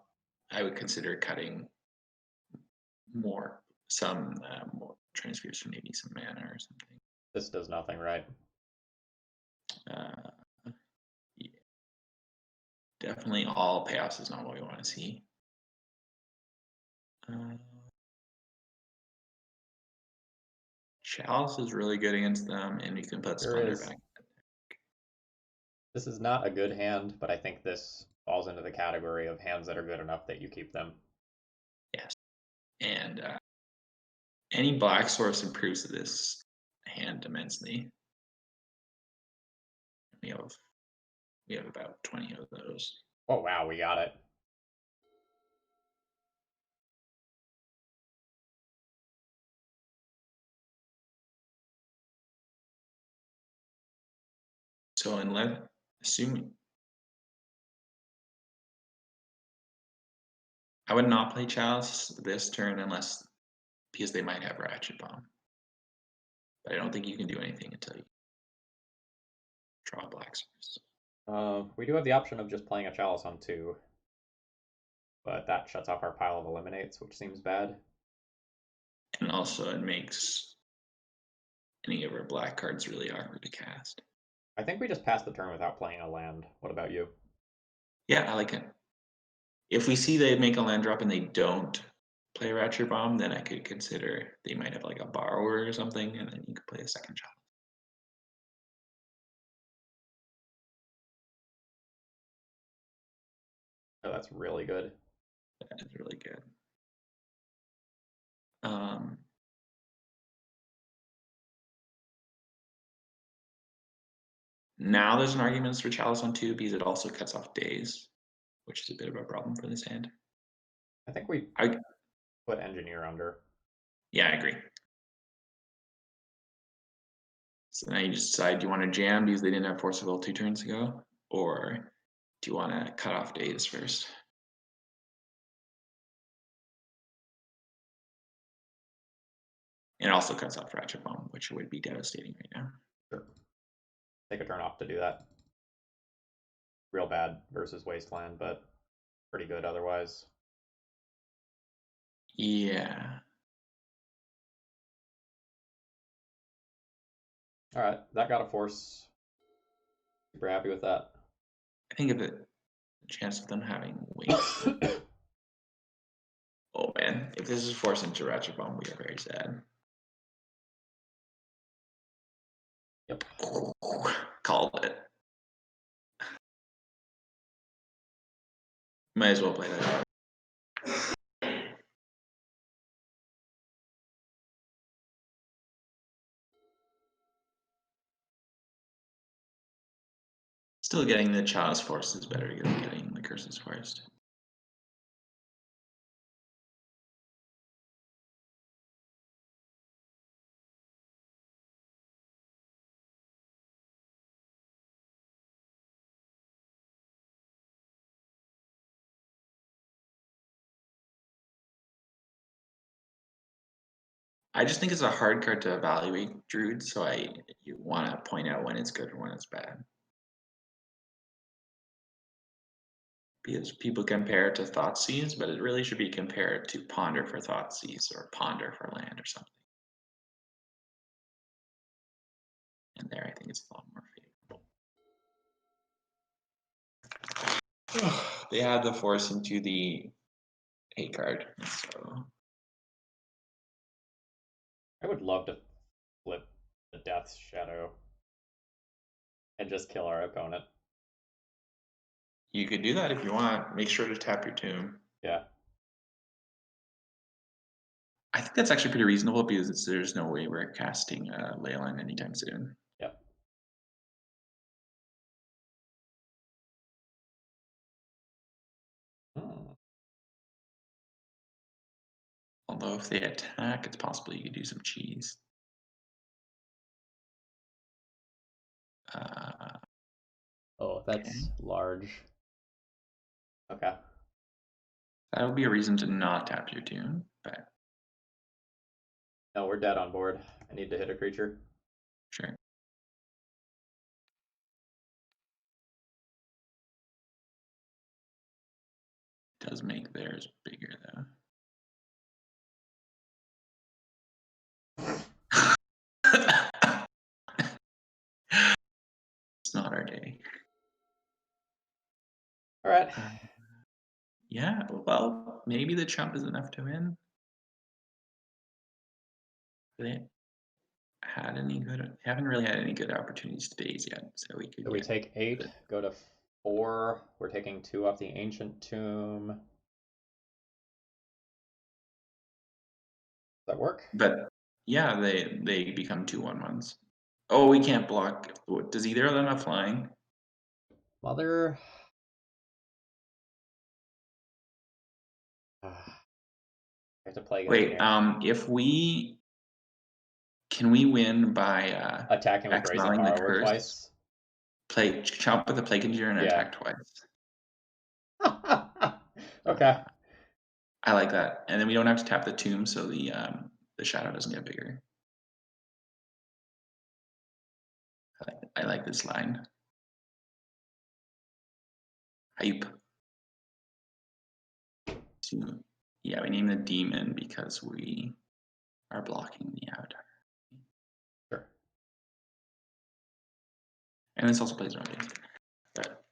I would consider cutting some more transfers for maybe some mana or something. This does nothing, right? Yeah. Definitely all payoffs is not what we want to see. Chalice is really good against them, and you can put Splendor back. This is not a good hand, but I think this falls into the category of hands that are good enough that you keep them. Yes, and any black source improves this hand immensely. We have about 20 of those. Oh wow, we got it. So assuming I would not play Chalice this turn because they might have Ratchet Bomb. But I don't think you can do anything until you draw black source. We do have the option of just playing a Chalice on 2, but that shuts off our pile of eliminates, which seems bad. And also it makes any of our black cards really awkward to cast. I think we just passed the turn without playing a land. What about you? Yeah, I like it. If we see they make a land drop and they don't play Ratchet Bomb, then I could consider they might have like a Borrower or something, and then you could play a second Chalice. Oh, that's really good. That is really good. Now there's an argument for Chalice on 2 because it also cuts off days, which is a bit of a problem for this hand. I think we put Engineer under. Yeah, I agree. So now you just decide, do you want to jam because they didn't have Force of Will 2 turns ago? Or do you want to cut off days first? It also cuts off Ratchet Bomb, which would be devastating right now. Sure. Take a turn off to do that. real bad versus Wasteland, but pretty good otherwise. Yeah. All right, that got a force. Super happy with that. I think of the chance of them having waste. Oh man, if this is forced into Ratchet Bomb, we are very sad. Yep. Called it. Might as well play that. Still getting the Child's Force is better than getting the Curse's Forest. I just think it's a hard card to evaluate Druid, so you want to point out when it's good and when it's bad. Because people compare it to Thoughtseize, but it really should be compared to Ponder for Thoughtseize or Ponder for Land or something. And there, I think it's a lot more favorable. They add the force into the A card, so I would love to flip the Death Shadow and just kill our opponent. you could do that if you want. Make sure to tap your tomb. Yeah. I think that's actually pretty reasonable because there's no way we're casting Leyline anytime soon. Yep. Although if they attack, it's possible you could do some cheese. Oh, that's Okay. large. Okay. That would be a reason to not tap your tomb, but No, we're dead on board. I need to hit a creature. sure. It does make theirs bigger though. It's not our day. All right. Yeah, well, maybe the chump is enough to win. They had any good? Haven't really had any good opportunities to days yet, so we could. So we take 8, go to 4. We're taking 2 off the Ancient Tomb. Does that work? But yeah, they become 2/1/1s. Oh, we can't block. Does either of them have flying? Mother. I have to play Wait, if we can we win by attacking with Brazen exiling the Borrower curse? twice. Play chump with the Plague Engineer and Yeah. attack twice. Okay. I like that, and then we don't have to tap the tomb, so the shadow doesn't get bigger. I like this line. Hype. So, yeah, we name the demon because we are blocking the avatar. Sure. And this also plays around it. But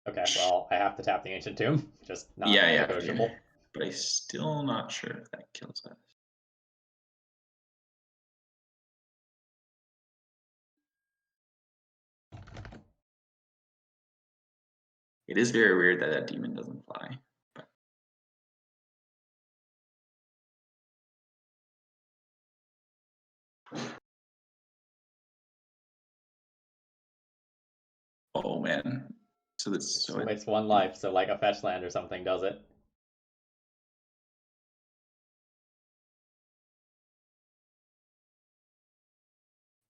Okay, well, I have to tap the Ancient Tomb. Just not yeah, negotiable. but I'm still not sure if that kills us. It is very weird that that demon doesn't fly. But oh man, so that's so It's 1 life, so like a fetch land or something does it.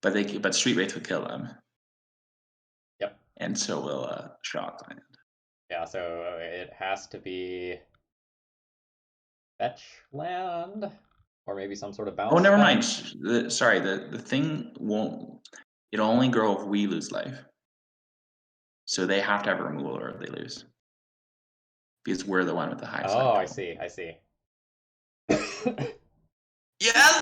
but Street Wraith would kill them. Yep. And so will Shock Land. Yeah, so it has to be fetch land, or maybe some sort of bounce. Oh, never spell. mind. Sorry, the thing won't. It'll only grow if we lose life. So they have to have removal or they lose. Because we're the one with the highest Oh, life I total. see. I see. Yes!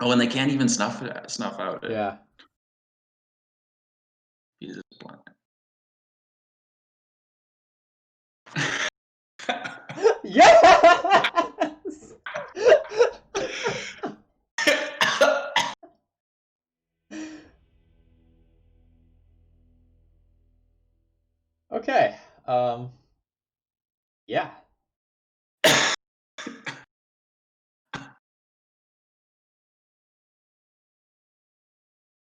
Oh, and they can't even snuff out it. Yeah. Jesus blunt. Yes! Okay. Yeah.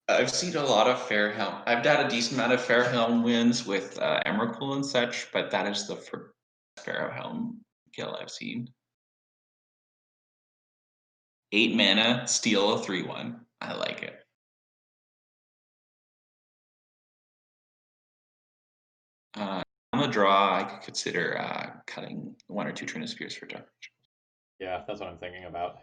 I've seen a lot of fair helm. I've had a decent amount of fair helm wins with Emrakul and such, but that is the first fair helm kill I've seen. 8 mana, steal a 3/1. I like it. On the draw, I could consider cutting 1 or 2 Trinospheres for dark. Yeah, that's what I'm thinking about.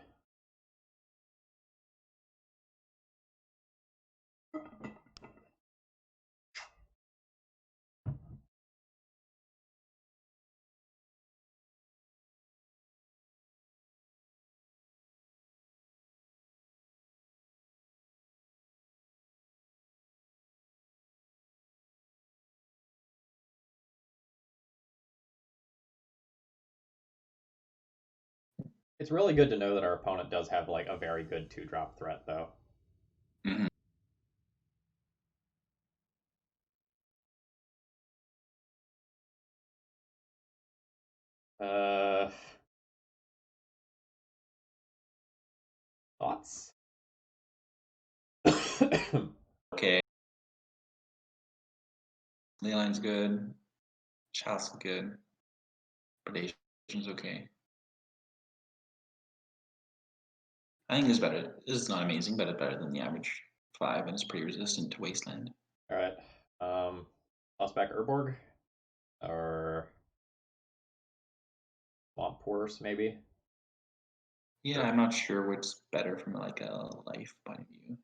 It's really good to know that our opponent does have like a very good 2-drop threat, though. Mm-hmm. Thoughts? Okay. Leyline's good. Chalice is good. Predation's okay. I think it's better. This is not amazing, but it's better than the average 5, and it's pretty resistant to Wasteland. All right. Toss back Urborg or Swamp Force, maybe. Yeah, I'm not sure what's better from like a life point of view.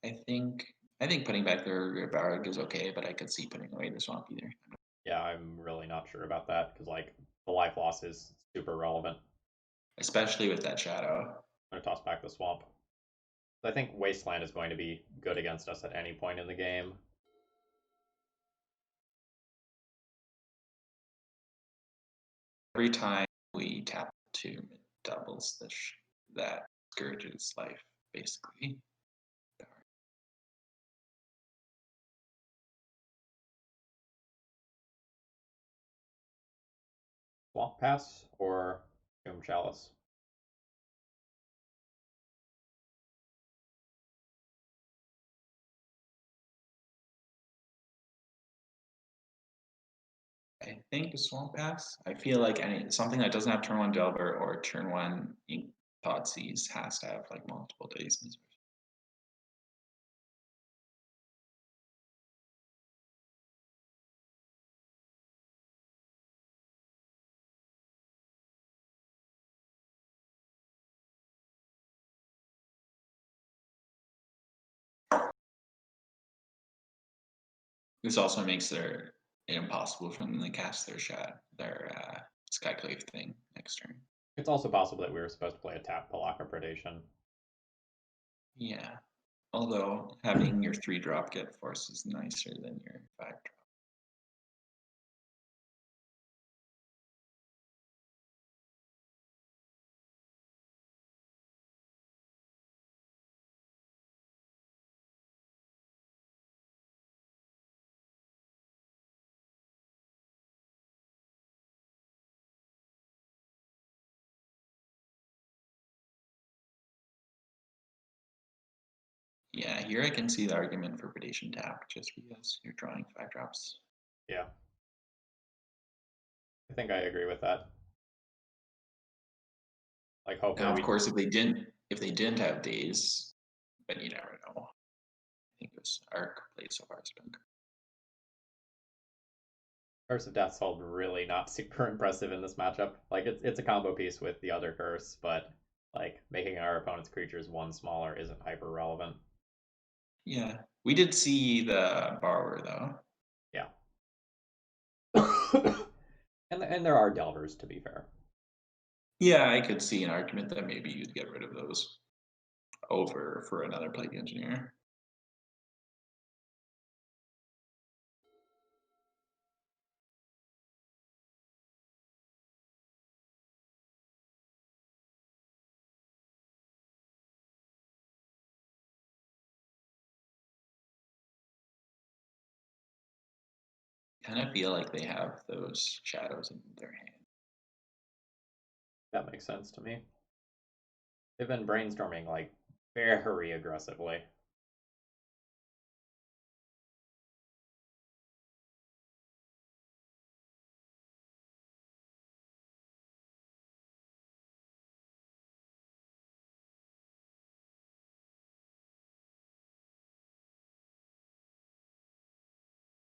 I think putting back their Barrag is okay, but I could see putting away the Swamp either. Yeah, I'm really not sure about that because like the life loss is super relevant. Especially with that shadow. I'm gonna toss back the Swamp. I think Wasteland is going to be good against us at any point in the game. Every time we tap 2, it doubles that Scourge's life, basically. Swamp Pass or Tomb Chalice? I think the Swamp Pass. I feel like something that doesn't have turn 1 Delver or turn 1 Ink Thoughtseize has to have like multiple days. This also makes it impossible for them to cast their Skyclave thing next turn. It's also possible that we were supposed to play a tap Palaka Predation. Yeah. Although having your 3-drop get force is nicer than your 5-drop. Yeah, here I can see the argument for Predation tap just because you're drawing 5-drops. Yeah. I think I agree with that. Like hopefully Now, of course, if they didn't have days, but you never know. I think this arc played so far has been good. Curse of Death's Hold really not super impressive in this matchup. Like it's a combo piece with the other curse, but like making our opponent's creatures one smaller isn't hyper relevant. Yeah, we did see the borrower though. Yeah. and there are delvers, to be fair. Yeah, I could see an argument that maybe you'd get rid of those over for another plague engineer. Kind of feel like they have those shadows in their hand. That makes sense to me. They've been brainstorming like very aggressively.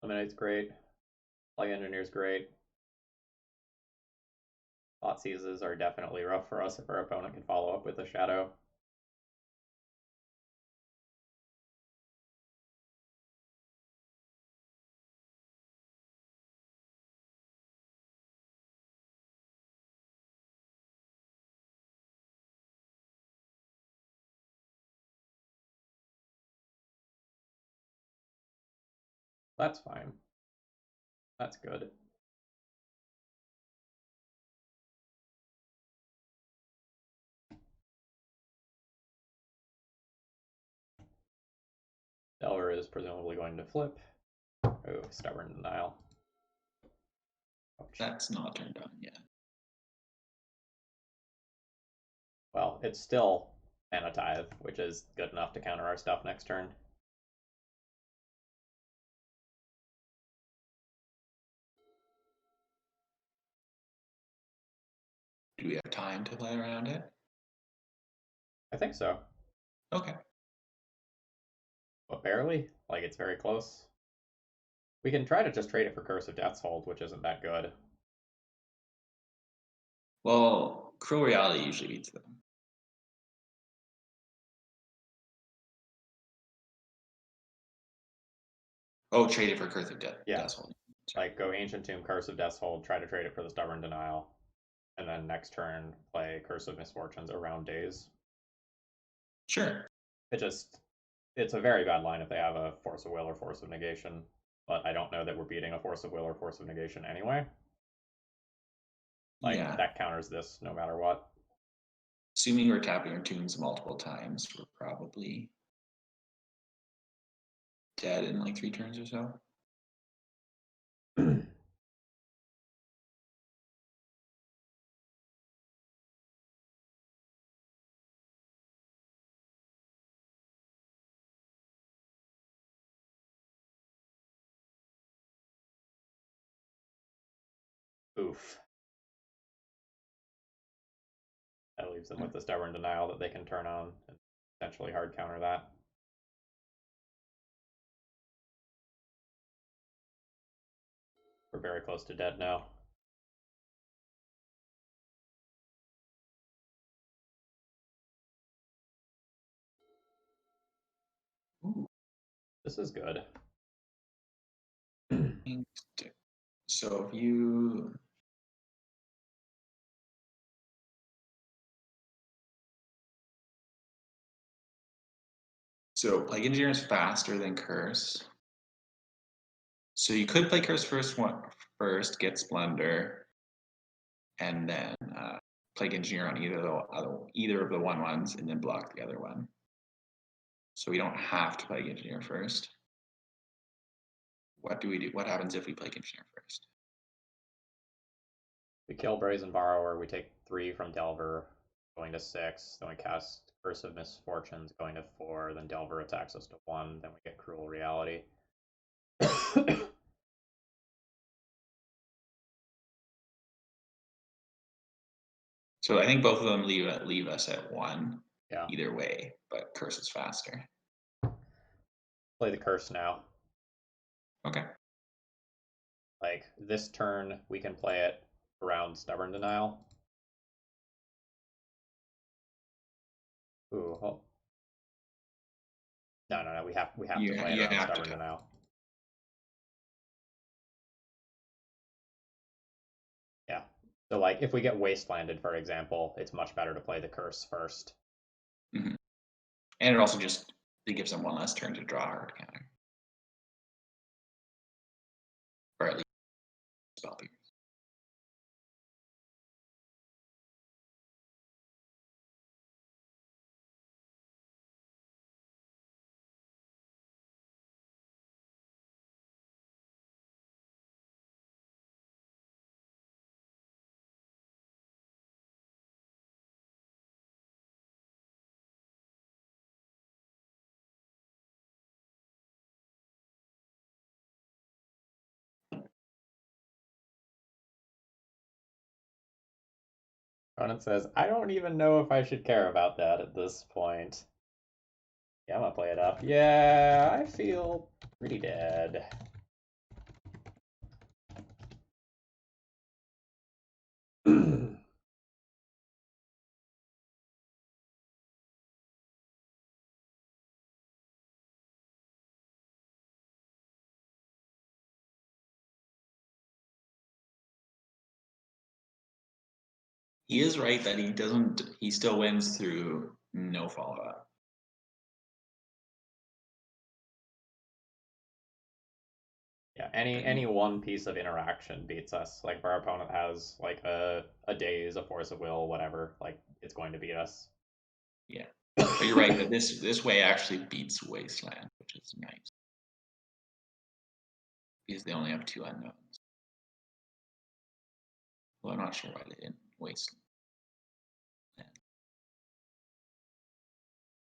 Lemonade's great. Plague Engineer's great. Thought Seizes are definitely rough for us if our opponent can follow up with a shadow. That's fine. That's good. Delver is presumably going to flip. Oh, Stubborn Denial. Ouch. That's not turned on yet. Well, it's still Mana Tithe, which is good enough to counter our stuff next turn. Do we have time to play around it? I think so. Okay. But barely. Like, it's very close. We can try to just trade it for Curse of Death's Hold, which isn't that good. Well, Cruel Reality usually beats them. Oh, trade it for Curse of Death. Yeah. Death's Hold. Like, go Ancient Tomb, Curse of Death's Hold, try to trade it for the Stubborn Denial, and then next turn play Curse of Misfortunes around Days. Sure. It's a very bad line if they have a Force of Will or Force of Negation, but I don't know that we're beating a Force of Will or Force of Negation anyway. Like, Yeah. that counters this no matter what. Assuming we're tapping our tunes multiple times, we're probably dead in like 3 turns or so. Oof. That leaves them with the Stubborn Denial that they can turn on and potentially hard counter that. We're very close to dead now. Ooh. This is good. So if you So Plague Engineer is faster than Curse. So you could play Curse first, get Splendor, and then Plague Engineer on either of the 1/1s, and then block the other one. So we don't have to Plague Engineer first. What do we do? What happens if we Plague Engineer first? We kill Brazen Borrower, we take 3 from Delver, going to 6, then we cast Curse of Misfortunes, going to 4, then Delver attacks us to 1, then we get Cruel Reality. So I think both of them leave us at 1 Yeah. either way, but Curse is faster. Play the Curse now. Okay. Like this turn, we can play it around Stubborn Denial. Ooh, oh. No. We have to play it You around have to Stubborn tap. Denial. Yeah. So like if we get Wastelanded, for example, it's much better to play the Curse first. And it also just it gives them one less turn to draw or counter, or at least spell pierce. Ronan says, I don't even know if I should care about that at this point. Yeah, I'm gonna play it up. Yeah, I feel pretty dead. He is right that he doesn't. He still wins through no follow up. Yeah, any one piece of interaction beats us. Like if our opponent has like a daze, a force of will, whatever, like it's going to beat us. Yeah, but you're right that this way actually beats Wasteland, which is nice because they only have 2 unknowns. Well, I'm not sure why they didn't Wasteland.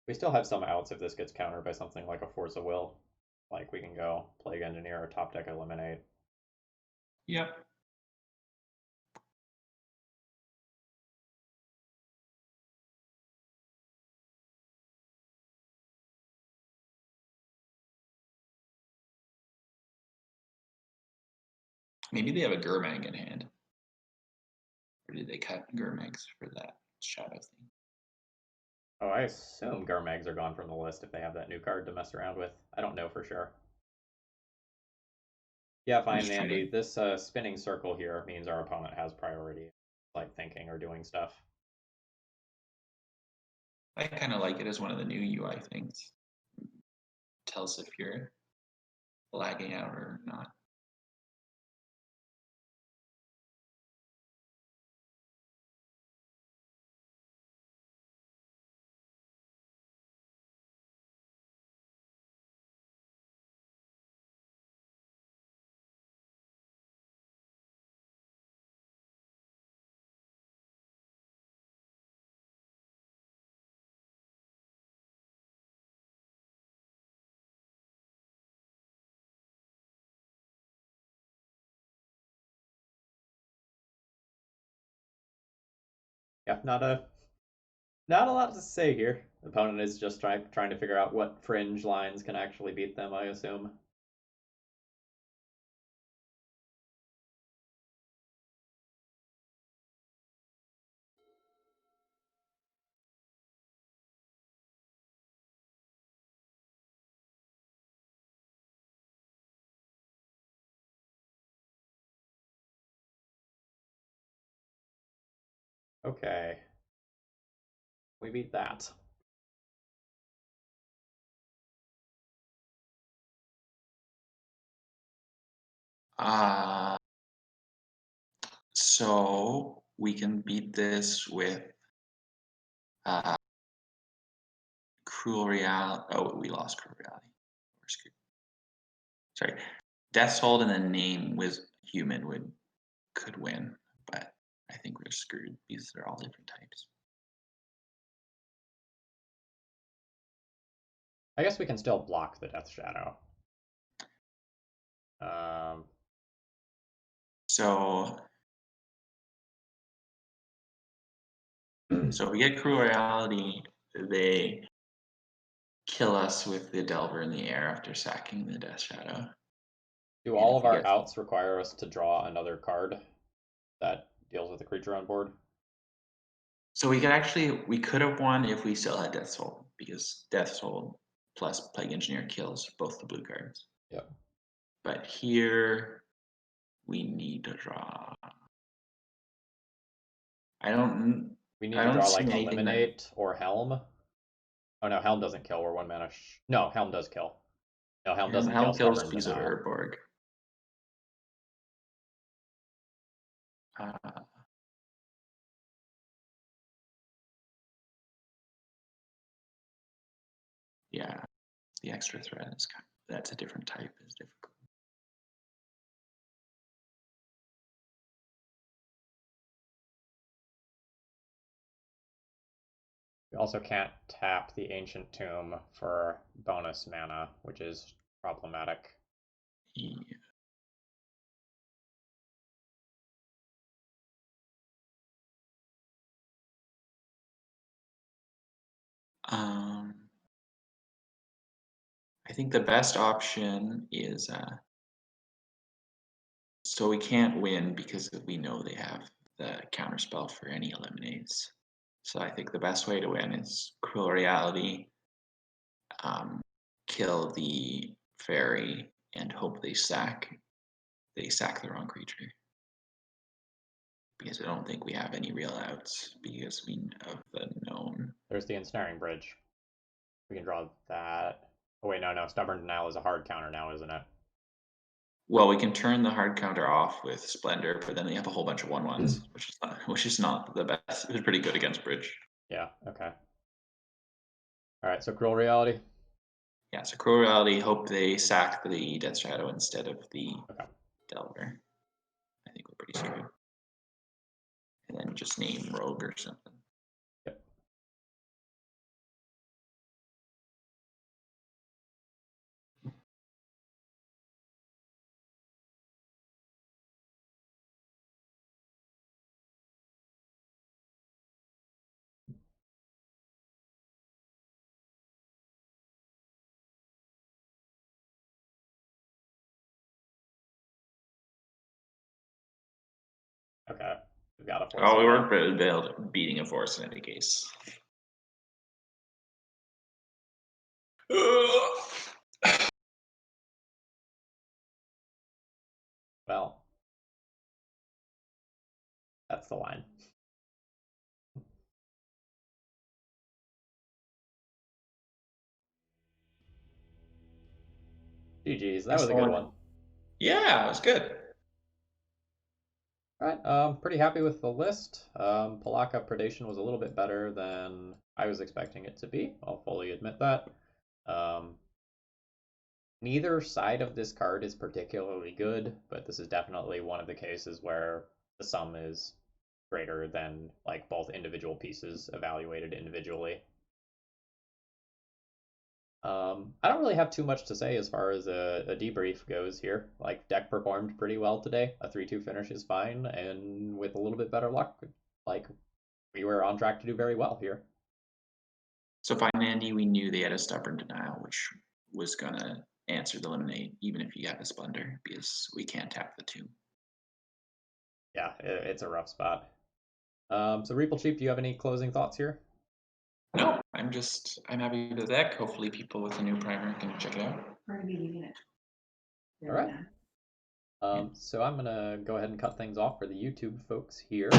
We still have some outs if this gets countered by something like a force of will. Like we can go Plague Engineer or top deck eliminate. Yep. Maybe they have a Gurmag in hand. Or did they cut Gurmags for that shadow thing? Oh, I assume Garmags are gone from the list if they have that new card to mess around with. I don't know for sure. Yeah, I'm fine, just trying Andy. to. This spinning circle here means our opponent has priority, like thinking or doing stuff. I kind of like it as one of the new UI things. Tells if you're lagging out or not. Yeah, not a lot to say here. The opponent is just trying to figure out what fringe lines can actually beat them, I assume. Okay. We beat that. So we can beat this with Cruel Reality. Oh, we lost Cruel Reality. We're screwed. Sorry. Death's Hold and then name with human could win, but I think we're screwed because they're all different types. I guess we can still block the Death Shadow. Um, So if we get Cruel Reality, they kill us with the Delver in the air after sacking the Death Shadow. Do And all if of we our get outs require us to draw another card that deals with a creature on board? So we could have won if we still had Death's Hold, because Death's Hold plus Plague Engineer kills both the blue cards. Yep. But here we need to draw. We need I to don't draw see like anything that. Eliminate or Helm. Oh no, Helm doesn't kill. We're 1 mana. No, Helm does kill. No, Helm doesn't Helm kill. kills Stubborn because of Denial. Urborg. Uh, yeah, the extra threat is that's a different type. Is difficult. We also can't tap the Ancient Tomb for bonus mana, which is problematic. Yeah. I think the best option is so we can't win because we know they have the counterspell for any eliminates. So I think the best way to win is Cruel Reality, kill the fairy, and hope they sack the wrong creature. Because I don't think we have any real outs because of the known. There's the Ensnaring Bridge. We can draw that. Oh wait, no. Stubborn Denial is a hard counter now, isn't it? Well, we can turn the hard counter off with Splendor, but then we have a whole bunch of 1/1s, which is not the best. It was pretty good against Bridge. Yeah, okay. Alright, so Cruel Reality. Yeah, so Cruel Reality, hope they sack the Death Shadow instead of the Delver. I think we're pretty screwed. And then just name Rogue or something. Yep. Okay, we've got a force. Oh, we weren't beating a force in any case. Well, that's the line. GG's, that was a good one. Yeah, it was good. Alright, pretty happy with the list. Palaka Predation was a little bit better than I was expecting it to be. I'll fully admit that. Neither side of this card is particularly good, but this is definitely one of the cases where the sum is greater than like both individual pieces evaluated individually. I don't really have too much to say as far as a debrief goes here. Like, deck performed pretty well today. A 3-2 finish is fine, and with a little bit better luck, like, we were on track to do very well here. So fine, Andy, we knew they had a Stubborn Denial, which was gonna answer the Eliminate, even if you got a Splendor, because we can't tap the tomb. Yeah, it's a rough spot. So Reeplcheep, do you have any closing thoughts here? No, I'm happy with the deck. Hopefully people with a new primer can check it out. We're gonna be leaving it. All right. So I'm gonna go ahead and cut things off for the YouTube folks here.